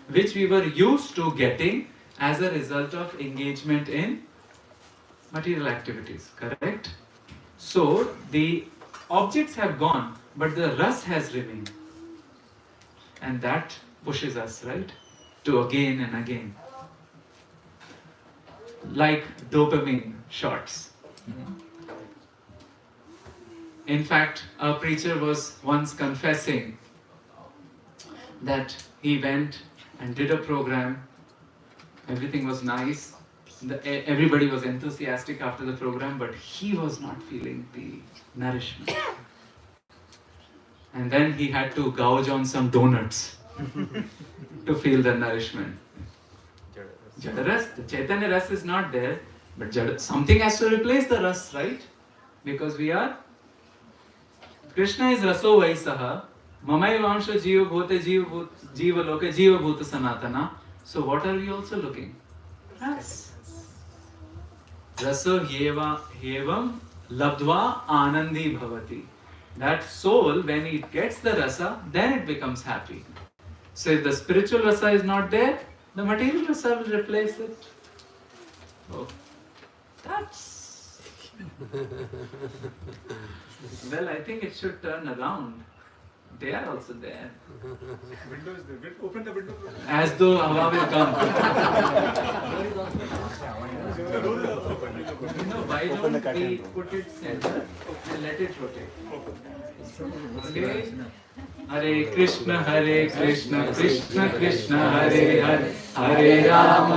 which we were used to getting as a result of engagement in material activities, correct? So the objects have gone, but the ras has remained. And that pushes us, right, to again and again. Like dopamine shots. In fact, a preacher was once confessing that he went and did a program. Everything was nice. Everybody was enthusiastic after the program, but he was not feeling the nourishment. And then he had to gouge on some donuts to feel the nourishment. Jada ras, the Chaitanya ras is not there, but something has to replace the ras, right? Because we are, Krishna is raso vaisaha, mamai vamsha jiva bhote jiva loke jiva bhuta sanatana. So what are we also looking? Ras. Raso hevam labdva anandi bhavati. That soul, when it gets the rasa, then it becomes happy. So if the spiritual rasa is not there, the material rasa will replace it. Oh, that's... Well, I think it should turn around. They are also there. Window is there. Open the window. As though Hava will come. Why don't we put it center and let it rotate? Okay. Hare Krishna, Krishna Krishna, Hare Hare, Hare Rama,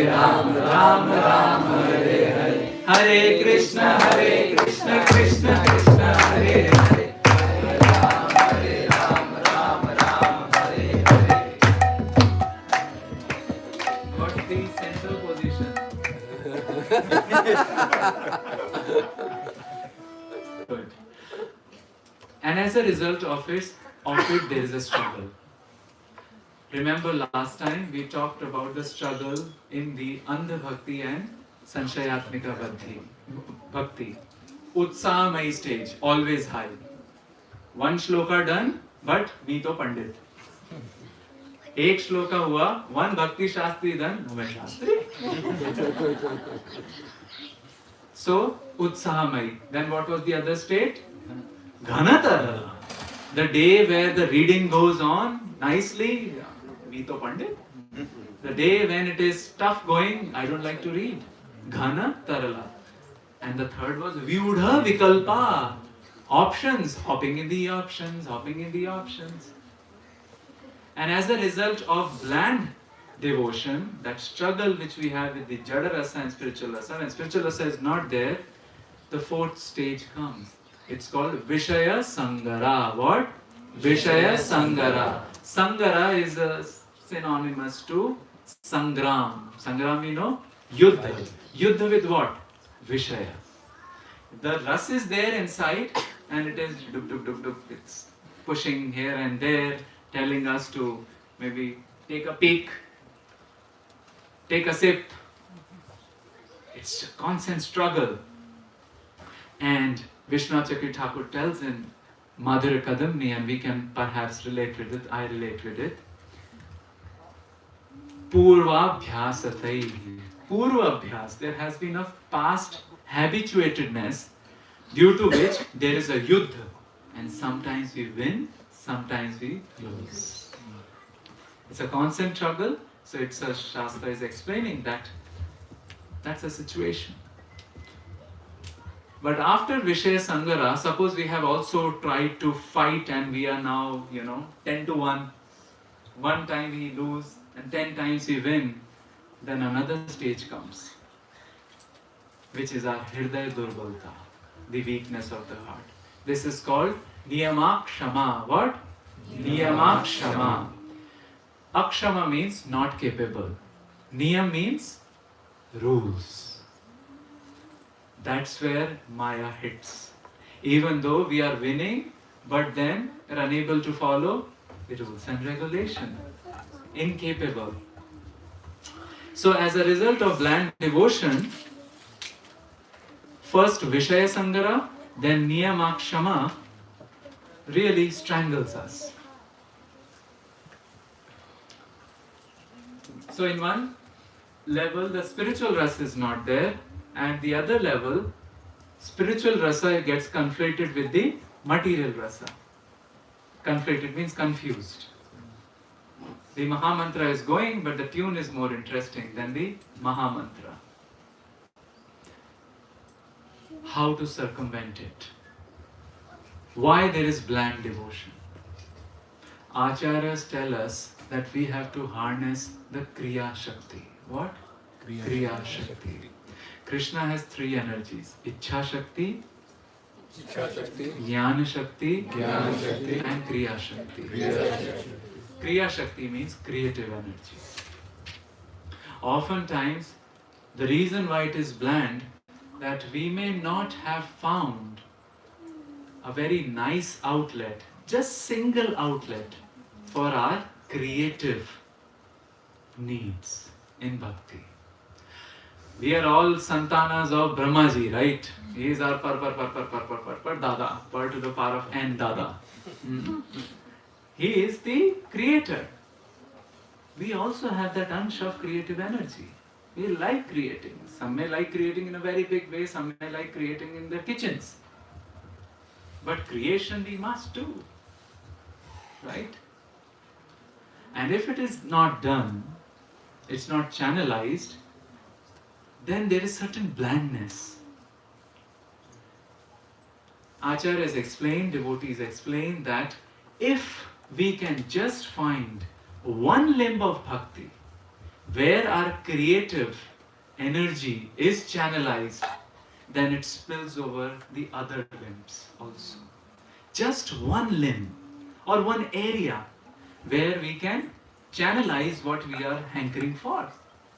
Rama Rama, Hare Hare. Hare Krishna, Krishna Krishna, Hare Hare. Good. And as a result of it, there is a struggle. Remember last time we talked about the struggle in the Andha Bhakti and Sanshayatmika Bhakti. Utsamai stage, always high. One shloka done, but me to pandit. एक श्लोका हुआ, one bhakti shastri done, no मैं shastri. So, utsahamai. Then what was the other state? Ghanatara. The day where the reading goes on nicely, me to pandit. The day when it is tough going, I don't like to read. Ghana tarala. And the third was Vyudha Vikalpa. Options, hopping in the options, hopping in the options. And as a result of bland devotion, that struggle which we have with the Jada Rasa and Spiritual Rasa, when Spiritual Rasa is not there, the fourth stage comes. It's called Vishaya Sangara. What? Vishaya Sangara. Sangara is synonymous to Sangram. Sangram, you know? Yuddha. Yuddha with what? Vishaya. The ras is there inside and it is duk duk duk duk. It's pushing here and there, telling us to maybe take a peek, take a sip. It's a constant struggle. And Vishwanath Chakravarti Thakur tells in Madhurya Kadamni, and we can perhaps relate with it, I relate with it. Purvabhyasatai. Purvabhyas, there has been a past habituatedness due to which there is a yuddha. And sometimes we win, sometimes we lose. It's a constant struggle. So it's a Shastra is explaining that that's a situation. But after Vishaya Sangara, suppose we have also tried to fight and we are now, 10 to 1. One time we lose and 10 times we win. Then another stage comes, which is our Hridaya Durbalta, the weakness of the heart. This is called Niyamak Shama. What? Niyamak Shama. Akshama means not capable. Niyam means rules. That's where Maya hits. Even though we are winning, but then are unable to follow the rules and regulation. Incapable. So as a result of bland devotion, first Vishaya Sangara, then Niyamakshama really strangles us. So in one level, the spiritual rasa is not there, and the other level, spiritual rasa gets conflated with the material rasa. Conflated means confused. The Mahamantra is going, but the tune is more interesting than the Mahamantra. How to circumvent it? Why there is bland devotion? Acharyas tell us that we have to harness the Kriya Shakti. What? Kriya Shakti. Krishna has three energies: Ichha Shakti, Jnana Shakti, and Kriya Shakti. Kriya Shakti means creative energy. Oftentimes, the reason why it is bland, that we may not have found a very nice outlet, just single outlet for our creative needs in bhakti. We are all santanas of Brahmaji, right? He is our par Dada, par to the power of N Dada. He is the creator. We also have that ansh of creative energy. We like creating. Some may like creating in a very big way, some may like creating in their kitchens. But creation we must do, right? And if it is not done, it's not channelized, then there is certain blandness. Acharyas explain, devotees explain that if we can just find one limb of bhakti where our creative energy is channelized, then it spills over the other limbs also. Just one limb or one area where we can channelize what we are hankering for.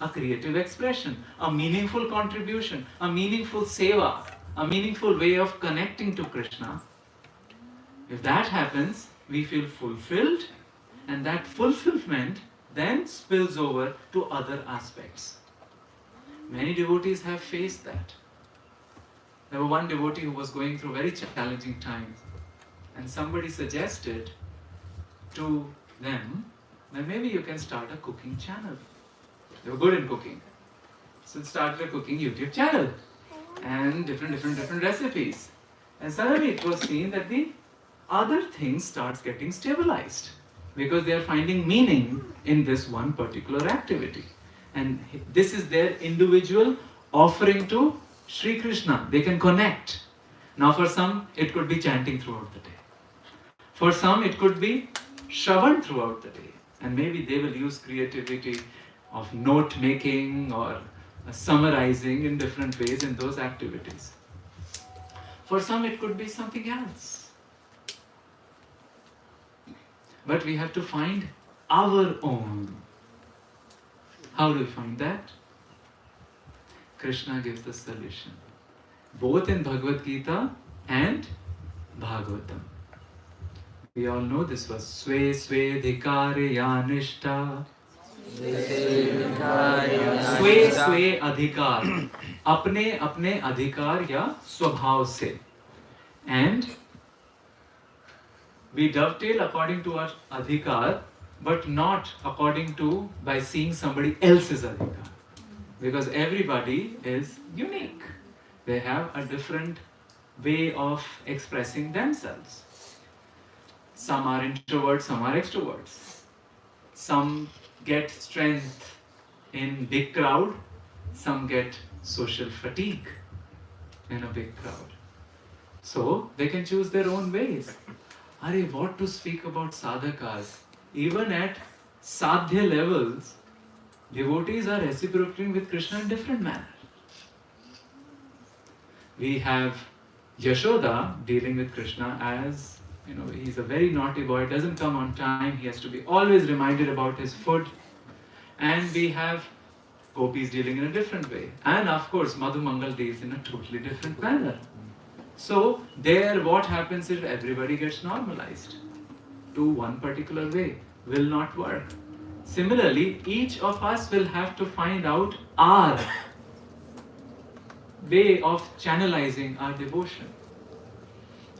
A creative expression, a meaningful contribution, a meaningful seva, a meaningful way of connecting to Krishna. If that happens, we feel fulfilled, and that fulfillment then spills over to other aspects. Many devotees have faced that. There was one devotee who was going through very challenging times, and somebody suggested to them that maybe you can start a cooking channel. They were good in cooking. So started a cooking YouTube channel and different recipes. And suddenly it was seen that the other things starts getting stabilized because they are finding meaning in this one particular activity. And this is their individual offering to Sri Krishna. They can connect. Now for some, it could be chanting throughout the day. For some, it could be Shravan throughout the day. And maybe they will use creativity of note making or summarizing in different ways in those activities. For some, it could be something else. But we have to find our own. How do we find that? Krishna gives the solution, both in Bhagavad Gita and Bhagavatam. We all know this was Swe Swe Dhikare Yanishta. Swe Swe Adhikar. Apne apne adhikar ya swabhav se. And we dovetail according to our adhikar, but not according to by seeing somebody else's adhikar. Because everybody is unique. They have a different way of expressing themselves. Some are introverts, some are extroverts. Some get strength in big crowd, some get social fatigue in a big crowd. So they can choose their own ways. Are what to speak about sadhakas? Even at sadhya levels, devotees are reciprocating with Krishna in different manner. We have Yashoda dealing with Krishna as, he's a very naughty boy, doesn't come on time, he has to be always reminded about his food. And we have gopis dealing in a different way. And of course, Madhu Mangal deals in a totally different manner. So there what happens is everybody gets normalized to one particular way. Will not work. Similarly, each of us will have to find out our way of channelizing our devotion.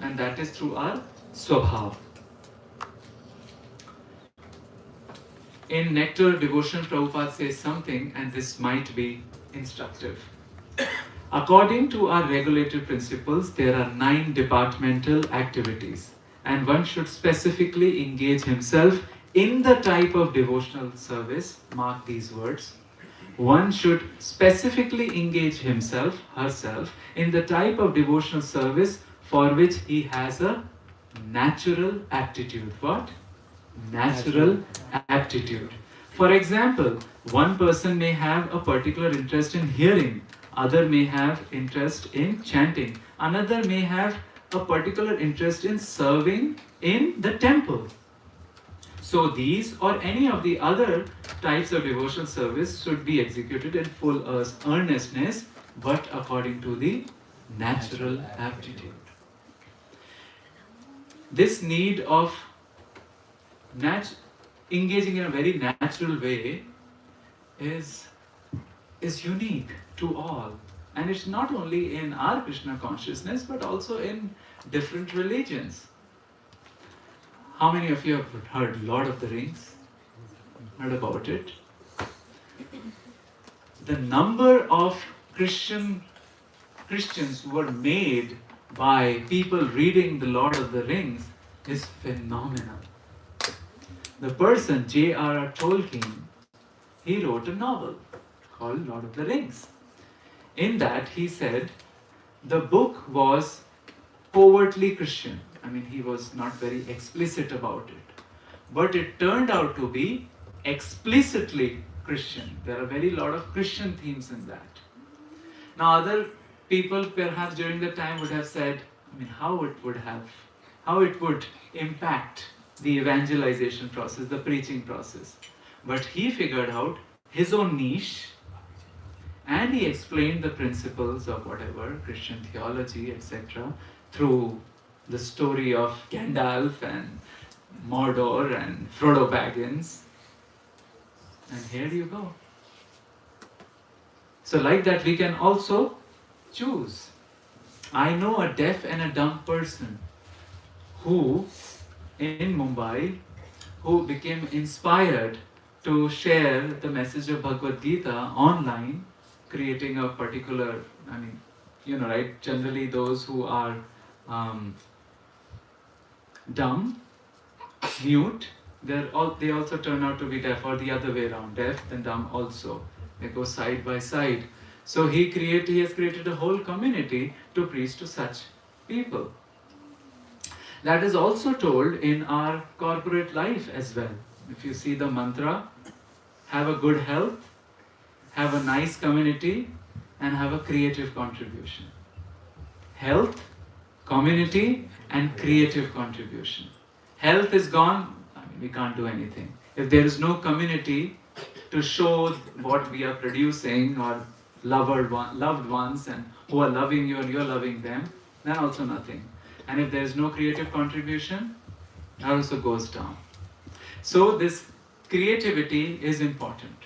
And that is through our swabhav. In Nectar Devotion, Prabhupada says something, and this might be instructive. According to our regulated principles, there are 9 departmental activities, and one should specifically engage himself in the type of devotional service, mark these words, one should specifically engage himself, herself, in the type of devotional service for which he has a natural aptitude. What? Natural aptitude. For example, one person may have a particular interest in hearing, other may have interest in chanting, another may have a particular interest in serving in the temple. So these or any of the other types of devotional service should be executed in full earnestness, but according to the natural aptitude. This need of engaging in a very natural way is unique to all. And it's not only in our Krishna consciousness, but also in different religions. How many of you have heard Lord of the Rings? Heard about it? The number of Christians who were made by people reading the Lord of the Rings is phenomenal. The person, J.R.R. Tolkien, he wrote a novel called Lord of the Rings. In that he said the book was covertly Christian. I mean, he was not very explicit about it. But it turned out to be explicitly Christian. There are very lot of Christian themes in that. Now, other people perhaps during the time would have said, how it would impact the evangelization process, the preaching process. But he figured out his own niche, and he explained the principles of whatever, Christian theology, etc., through the story of Gandalf and Mordor and Frodo Baggins. And here you go. So like that we can also choose. I know a deaf and a dumb person who in Mumbai who became inspired to share the message of Bhagavad Gita online, creating a particular, right? Generally, those who are dumb, mute, they also turn out to be deaf, or the other way around, deaf and dumb also. They go side by side. So he has created a whole community to preach to such people. That is also told in our corporate life as well. If you see the mantra, have a good health, have a nice community, and have a creative contribution. Health, community, and creative contribution. Health is gone, we can't do anything. If there is no community to show what we are producing, or loved ones and who are loving you and you're loving them, then also nothing. And if there is no creative contribution, that also goes down. So this creativity is important.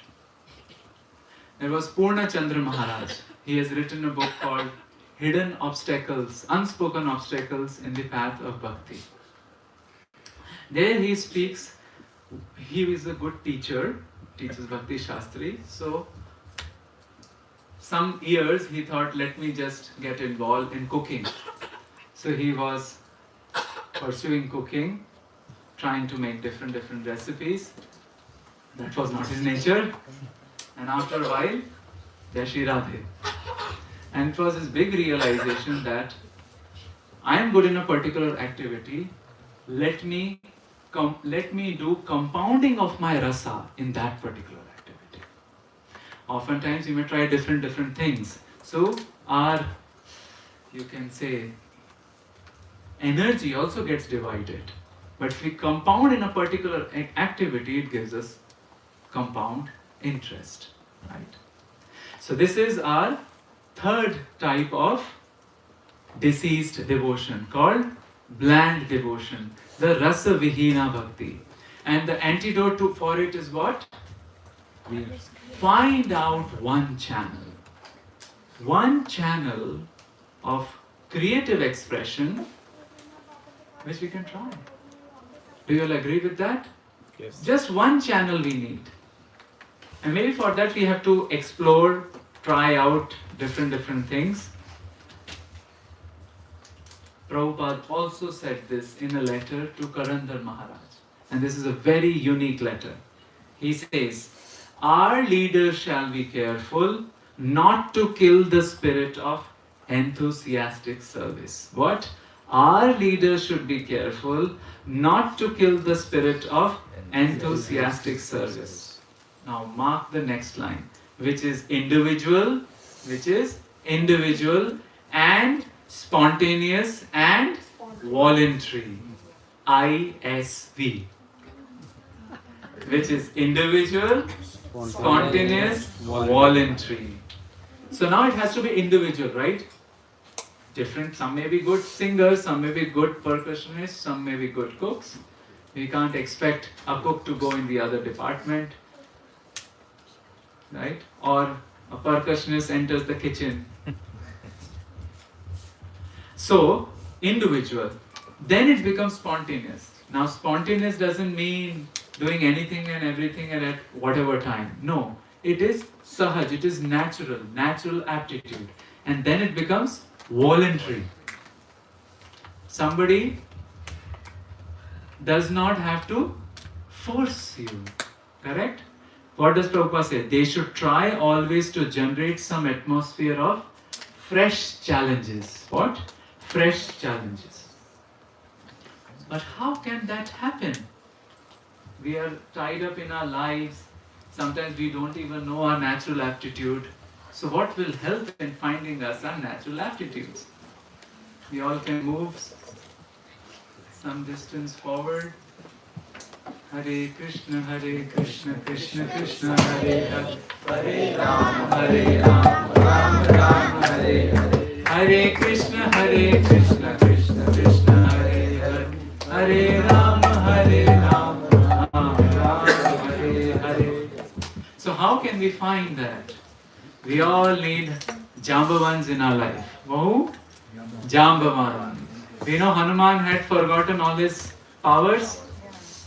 There was Purna Chandra Maharaj. He has written a book called Hidden Obstacles, Unspoken Obstacles in the Path of Bhakti. There he speaks, he is a good teacher, teaches Bhakti Shastri. So some years he thought, let me just get involved in cooking. So he was pursuing cooking, trying to make different recipes. That was not his nature. And after a while, there she Radhe. And it was his big realization that I am good in a particular activity. Let me do compounding of my rasa in that particular activity. Oftentimes you may try different things. So our, you can say, energy also gets divided. But if we compound in a particular activity, it gives us compound interest, right? So this is our third type of deceased devotion, called bland devotion, the rasa vihina bhakti. And the antidote for it is what? We find out one channel of creative expression which we can try. Do you all agree with that? Yes. Just one channel we need. And maybe for that we have to explore, try out different things. Prabhupada also said this in a letter to Karandar Maharaj. And this is a very unique letter. He says, our leaders shall be careful not to kill the spirit of enthusiastic service. What? Our leaders should be careful not to kill the spirit of enthusiastic service. Now mark the next line, which is individual and spontaneous and voluntary. ISV. Which is individual, spontaneous, voluntary. So now it has to be individual, right? Different, some may be good singers, some may be good percussionists, some may be good cooks. We can't expect a cook to go in the other department, right? Or a percussionist enters the kitchen. So, individual. Then it becomes spontaneous. Now, spontaneous doesn't mean doing anything and everything and at whatever time. No, it is sahaj, it is natural aptitude. And then it becomes voluntary. Somebody does not have to force you. Correct? What does Prabhupada say? They should try always to generate some atmosphere of fresh challenges. What? Fresh challenges. But how can that happen? We are tied up in our lives. Sometimes we don't even know our natural aptitude. So what will help in finding us our natural aptitudes? We all can move some distance forward. Hare Krishna, Krishna Krishna, Hare Hare, Hare Ram, Ram Ram, Hare Hare. Hare Krishna, Krishna Krishna, Hare Hare, Hare Ram, Ram Ram, Hare Hare. So how can we find that? We all need Jambavans in our life. Who? Jambavan. We know Hanuman had forgotten all his powers,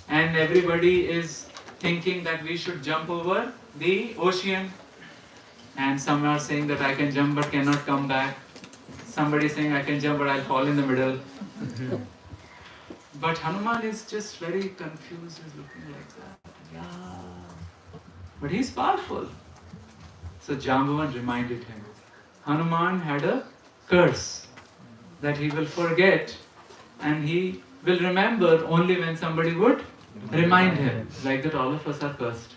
and everybody is thinking that we should jump over the ocean. And some are saying that I can jump but cannot come back. Somebody saying I can jump but I'll fall in the middle. But Hanuman is just very confused, he's looking like that. Yeah. But he's powerful. So Jambavan reminded him. Hanuman had a curse that he will forget and he will remember only when somebody would remind him. Like that all of us are cursed.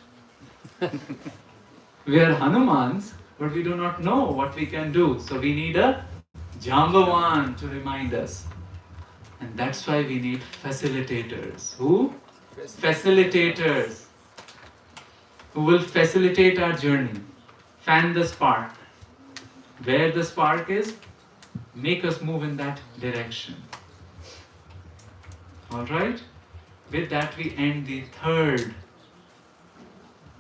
We are Hanumans, but we do not know what we can do. So we need a Jambavan to remind us. And that's why we need facilitators. Who? Facilitators. Who will facilitate our journey. Fan the spark. Where the spark is, make us move in that direction. Alright? With that we end the third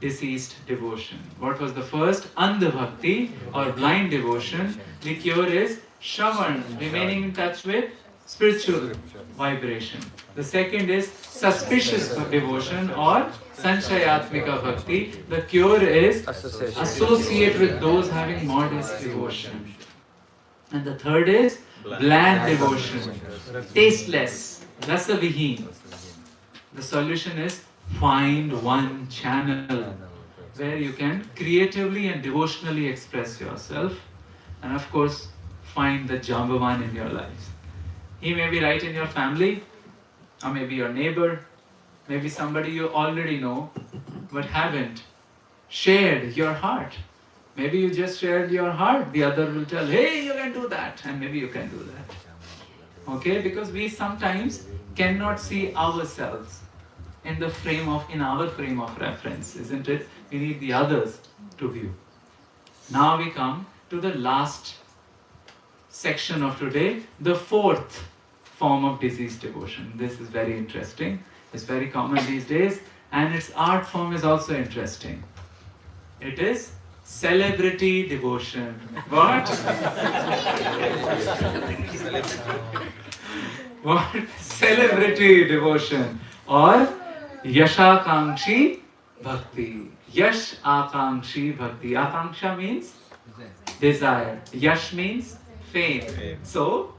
deceased devotion. What was the first? Andha bhakti or blind devotion. The cure is Shravan, remaining in touch with spiritual vibration. The second is suspicious devotion or Sanshayatmika bhakti. The cure is associate with those having modest devotion. And the third is bland devotion, tasteless, rasa vihin. The solution is find one channel where you can creatively and devotionally express yourself, and of course find the Jambavan in your lives. He may be right in your family, or maybe your neighbor, maybe somebody you already know but haven't shared your heart. Maybe you just shared your heart, the other will tell, hey, you can do that, and maybe you can do that. Okay, because we sometimes cannot see ourselves in our frame of reference, isn't it? We need the others to view. Now we come to the last section of today, the fourth form of diseased devotion. This is very interesting. It's very common these days, and its art form is also interesting. It is celebrity devotion. What? What? Celebrity devotion or Yashakankshi Bhakti. Yash Akankshi Bhakti. Akanksha means desire. Yash means fame. So,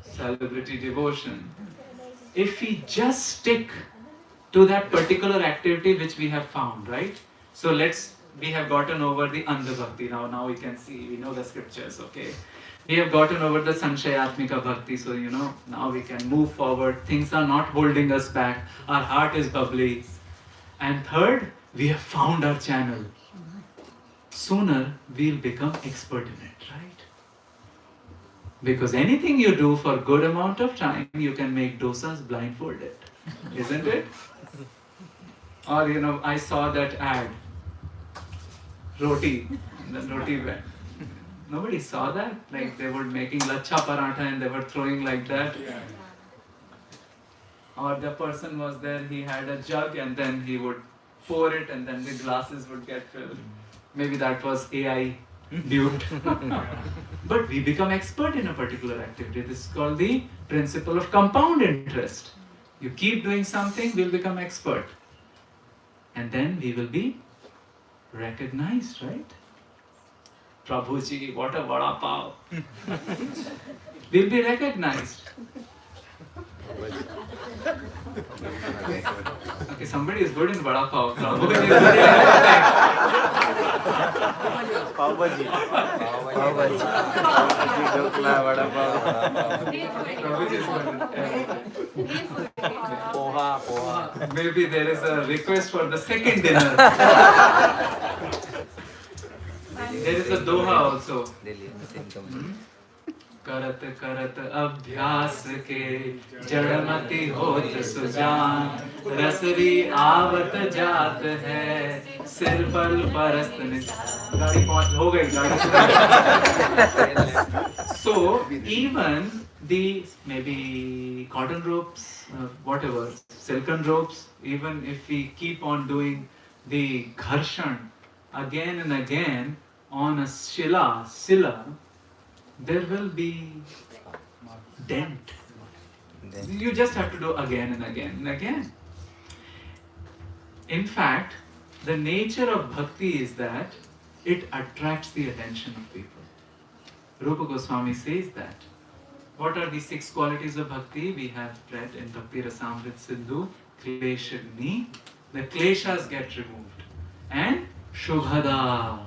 celebrity devotion. If we just stick to that particular activity which we have found, right? So we have gotten over the Andha Bhakti. Now we can see, we know the scriptures, okay? We have gotten over the Sanshayatmika Bhakti, so now we can move forward. Things are not holding us back. Our heart is bubbly. And third, we have found our channel. Sooner we'll become expert in it, right? Because anything you do for a good amount of time, you can make dosas blindfolded, isn't it? Or I saw that ad, roti bread. Nobody saw that? Like they were making lachha paratha and they were throwing like that. Or the person was there, he had a jug and then he would pour it and then the glasses would get filled. Maybe that was AI duped. But we become expert in a particular activity. This is called the principle of compound interest. You keep doing something, we'll become expert. And then we will be recognized, right? Prabhuji, what a vada pav. We'll be recognized. Okay, somebody is good in vada pav. Prabhuji is good in everything. Pav bhaji. Pav bhaji. Dokla, vada pav. Prabhuji is good in everything. Poha. Maybe there is a request for the second dinner. There is a doha also. करत करत अभ्यास के जड़मति होत सुजान रसरी आवत जात है सिर पर परस्त गाड़ी हो गई गाड़ी. So even the maybe cotton ropes, whatever, silken ropes, even if we keep on doing the gharshan again and again on a sila, there will be dent. You just have to do again and again and again. In fact, the nature of bhakti is that it attracts the attention of people. Rupa Goswami says that. What are the 6 qualities of bhakti? We have read in Bhakti Rasamrit Sindhu, Kleshagni, the kleshas get removed. And Shubhada.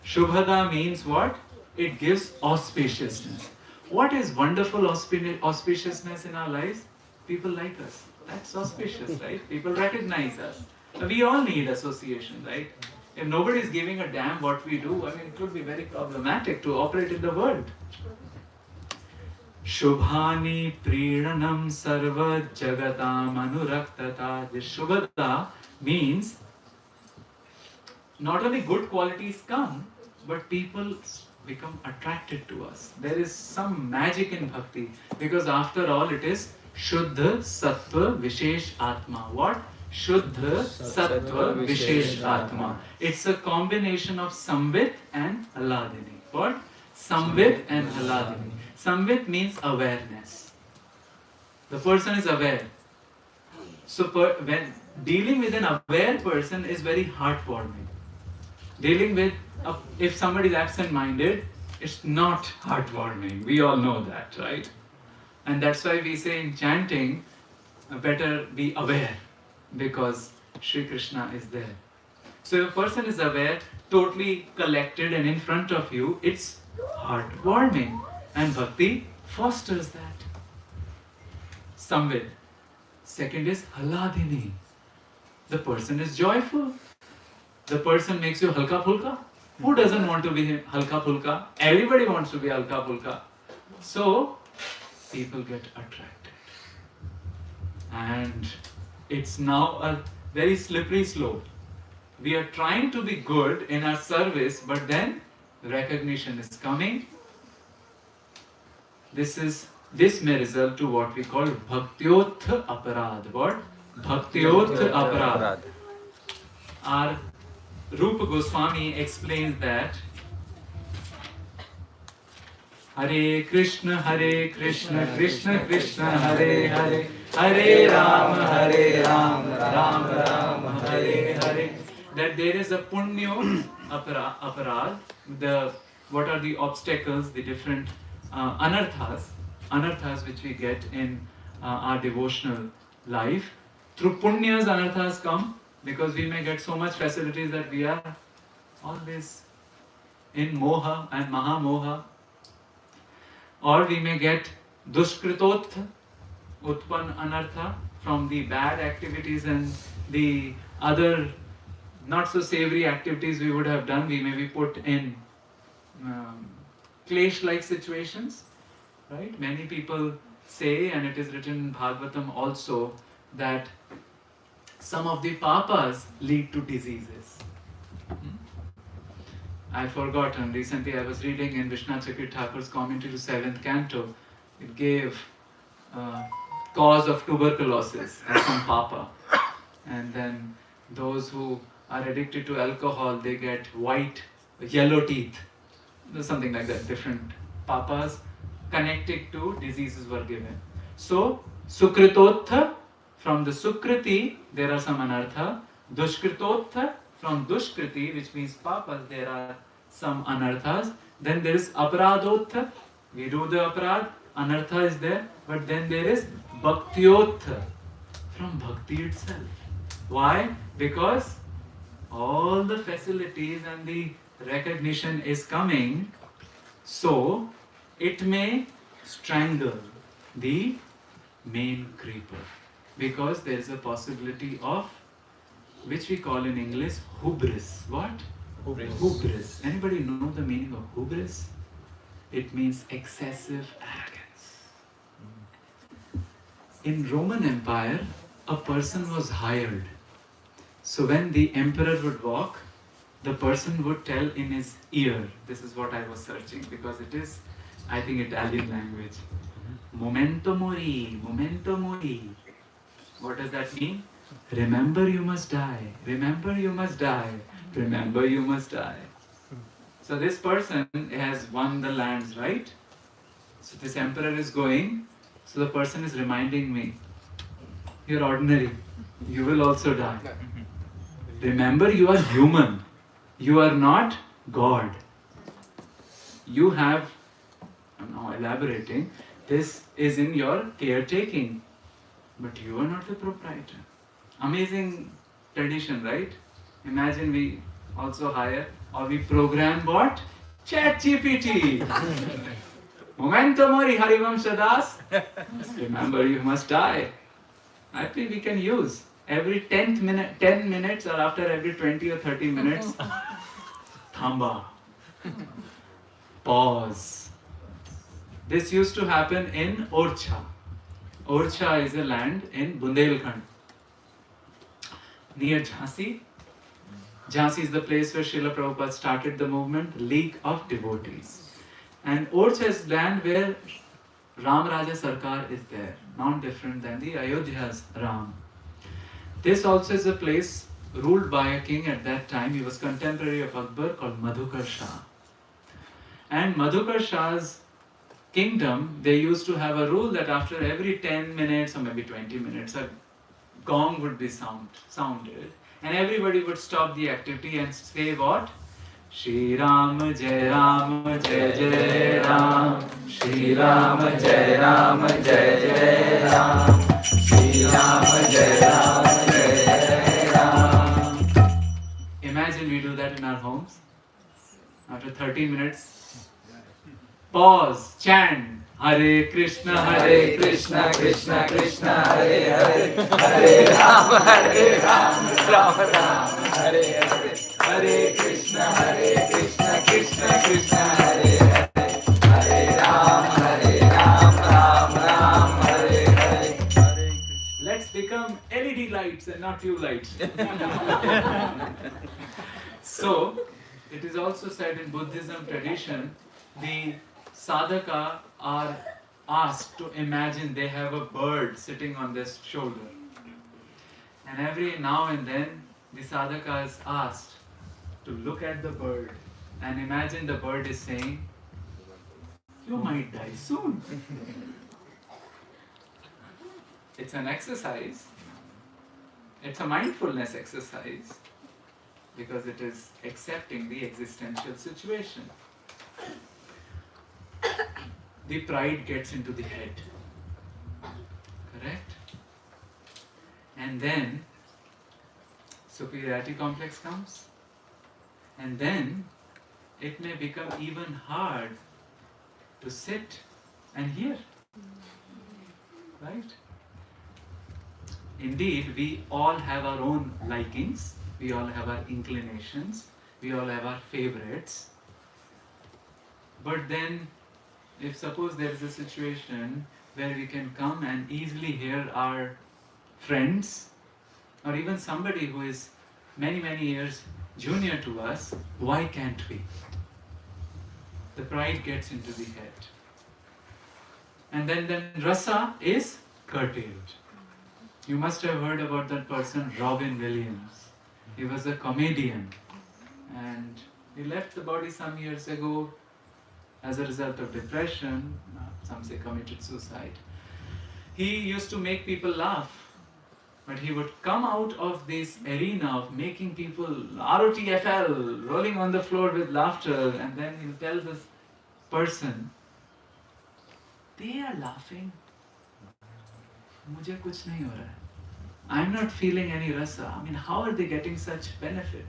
Shubhada means what? It gives auspiciousness. What is wonderful auspiciousness in our lives? People like us. That's auspicious, right? People recognize us. We all need association, right? If nobody is giving a damn what we do, I mean, it could be very problematic to operate in the world. Shubhani Priranam Sarva Jagatam Anuraktata. This Shubhata means not only good qualities come, but people become attracted to us. There is some magic in bhakti, because after all it is Shuddha Sattva Vishesh Atma. What? Shuddha Sattva Vishesh Atma. It's a combination of Samvit and Haladini. What? Samvit and Haladini. Samvit means awareness. The person is aware. So when dealing with an aware person is very heartwarming. Dealing with, if somebody is absent-minded, it's not heartwarming. We all know that, right? And that's why we say in chanting, better be aware, because Sri Krishna is there. So if a person is aware, totally collected and in front of you, it's heartwarming. And bhakti fosters that. Samvid. Second is Haladini. The person is joyful. The person makes you halka pulka. Who doesn't want to be halka pulka? Everybody wants to be halka pulka. So people get attracted. And it's now a very slippery slope. We are trying to be good in our service, but then recognition is coming. This may result to what we call bhaktyotha aparad. What? Bhaktyotha aparad. Our Rupa Goswami explains that Hare Krishna, Krishna Krishna, Hare Hare, Hare Ram, Ram Ram, Hare Hare. That there is a punyo aparad. What are the obstacles, the different anarthas which we get in our devotional life. Through punyas, anarthas come, because we may get so much facilities that we are always in moha and mahamoha. Or we may get dushkritotha, utpan anartha, from the bad activities and the other not so savory activities we would have done. We may be put in klesh-like situations, right? Many people say, and it is written in Bhagavatam also, that some of the papas lead to diseases. I've forgotten. Recently I was reading in Vishnu Chakri Thakur's commentary to 7th canto. It gave cause of tuberculosis as some papa. And then those who are addicted to alcohol, they get yellow teeth. Something like that. Different papas connected to diseases were given. So, Sukritotha, from the Sukriti, there are some anartha. Dushkritotha, from Dushkriti, which means papas, there are some anarthas. Then there is Aparadotha, we do the aparad, anartha is there. But then there is Bhaktyotha, from Bhakti itself. Why? Because all the facilities and the recognition is coming, so it may strangle the main creeper, because there is a possibility of, which we call in English, hubris. What? Hubris. Anybody know the meaning of hubris? It means excessive arrogance. In Roman Empire, a person was hired. So when the emperor would walk, the person would tell in his ear, this is what I was searching, because it is, I think, Italian language. Memento mori, memento mori. What does that mean? Remember you must die, remember you must die, remember you must die. So this person has won the lands, right? So this emperor is going, So the person is reminding me, you're ordinary, you will also die. Remember, you are human, you are not God. You have, I'm now elaborating, this is in your caretaking, but you are not the proprietor. Amazing tradition, right? Imagine we also hire or we program what? ChatGPT. Momento mori Harivamsa Das. Remember, you must die. I think we can use every 10 minutes or after every 20 or 30 minutes. Thamba. Pause. This used to happen in Orcha. Orcha is a land in Bundelkhand, near Jhansi. Jhansi is the place where Srila Prabhupada started the movement, League of Devotees. And Orcha is land where Ram Raja Sarkar is there, not different than the Ayodhya's Ram. This also is a place ruled by a king at that time. He was contemporary of Akbar, called Madhukar Shah. And Madhukar Shah's kingdom, they used to have a rule that after every 10 minutes or maybe 20 minutes, a gong would be sounded, and everybody would stop the activity and say what? Shri Ram Jai Ram Jai Jai Ram, Shri Ram Jai Ram Jai Jai Ram, Shri Ram Jai Ram Jai Jai Ram. Imagine we do that in our homes. After 30 minutes, pause, chant Hare Krishna, Krishna Krishna, Hare Hare, Hare Ram, Ram Ram, Hare Hare, Hare Krishna, Krishna Krishna, Hare Hare, Hare Ram, Ram Ram, Hare Hare. Let's become LED lights and not tube lights. So, it is also said in Buddhism tradition, the sadhaka are asked to imagine they have a bird sitting on their shoulder. And every now and then, the sadhaka is asked to look at the bird and imagine the bird is saying, you might die soon. It's an exercise. It's a mindfulness exercise because it is accepting the existential situation. The pride gets into the head. Correct? And then superiority complex comes. And then it may become even hard to sit and hear. Right? Indeed, we all have our own likings, we all have our inclinations, we all have our favorites. But then, if suppose there is a situation where we can come and easily hear our friends or even somebody who is many years junior to us, why can't we? The pride gets into the head. And then rasa is curtailed. You must have heard about that person, Robin Williams. He was a comedian and he left the body some years ago as a result of depression, some say committed suicide. He used to make people laugh, but he would come out of this arena of making people ROTFL, rolling on the floor with laughter, and then he'll tell this person, they are laughing, mujhe kuch nahi ho raha hai. I'm not feeling any rasa. I mean, how are they getting such benefit?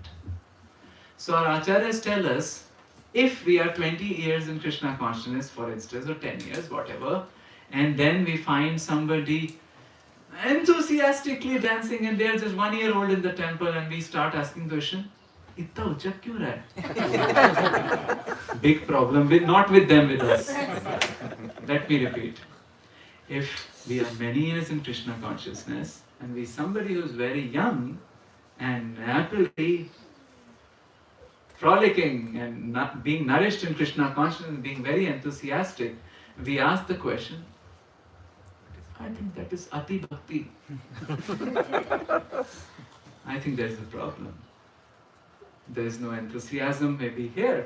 So our acharyas tell us, if we are 20 years in Krishna consciousness, for instance, or 10 years, whatever, and then we find somebody enthusiastically dancing and they are just 1 year old in the temple and we start asking the question, itna uchak kyun raha hai? Big problem, not with them, with us. Let me repeat. If we are many years in Krishna consciousness and we somebody who is very young and happily frolicking and not being nourished in Krishna consciousness and being very enthusiastic, we ask the question, I think that is ati bhakti. I think there is a problem. There is no enthusiasm maybe here,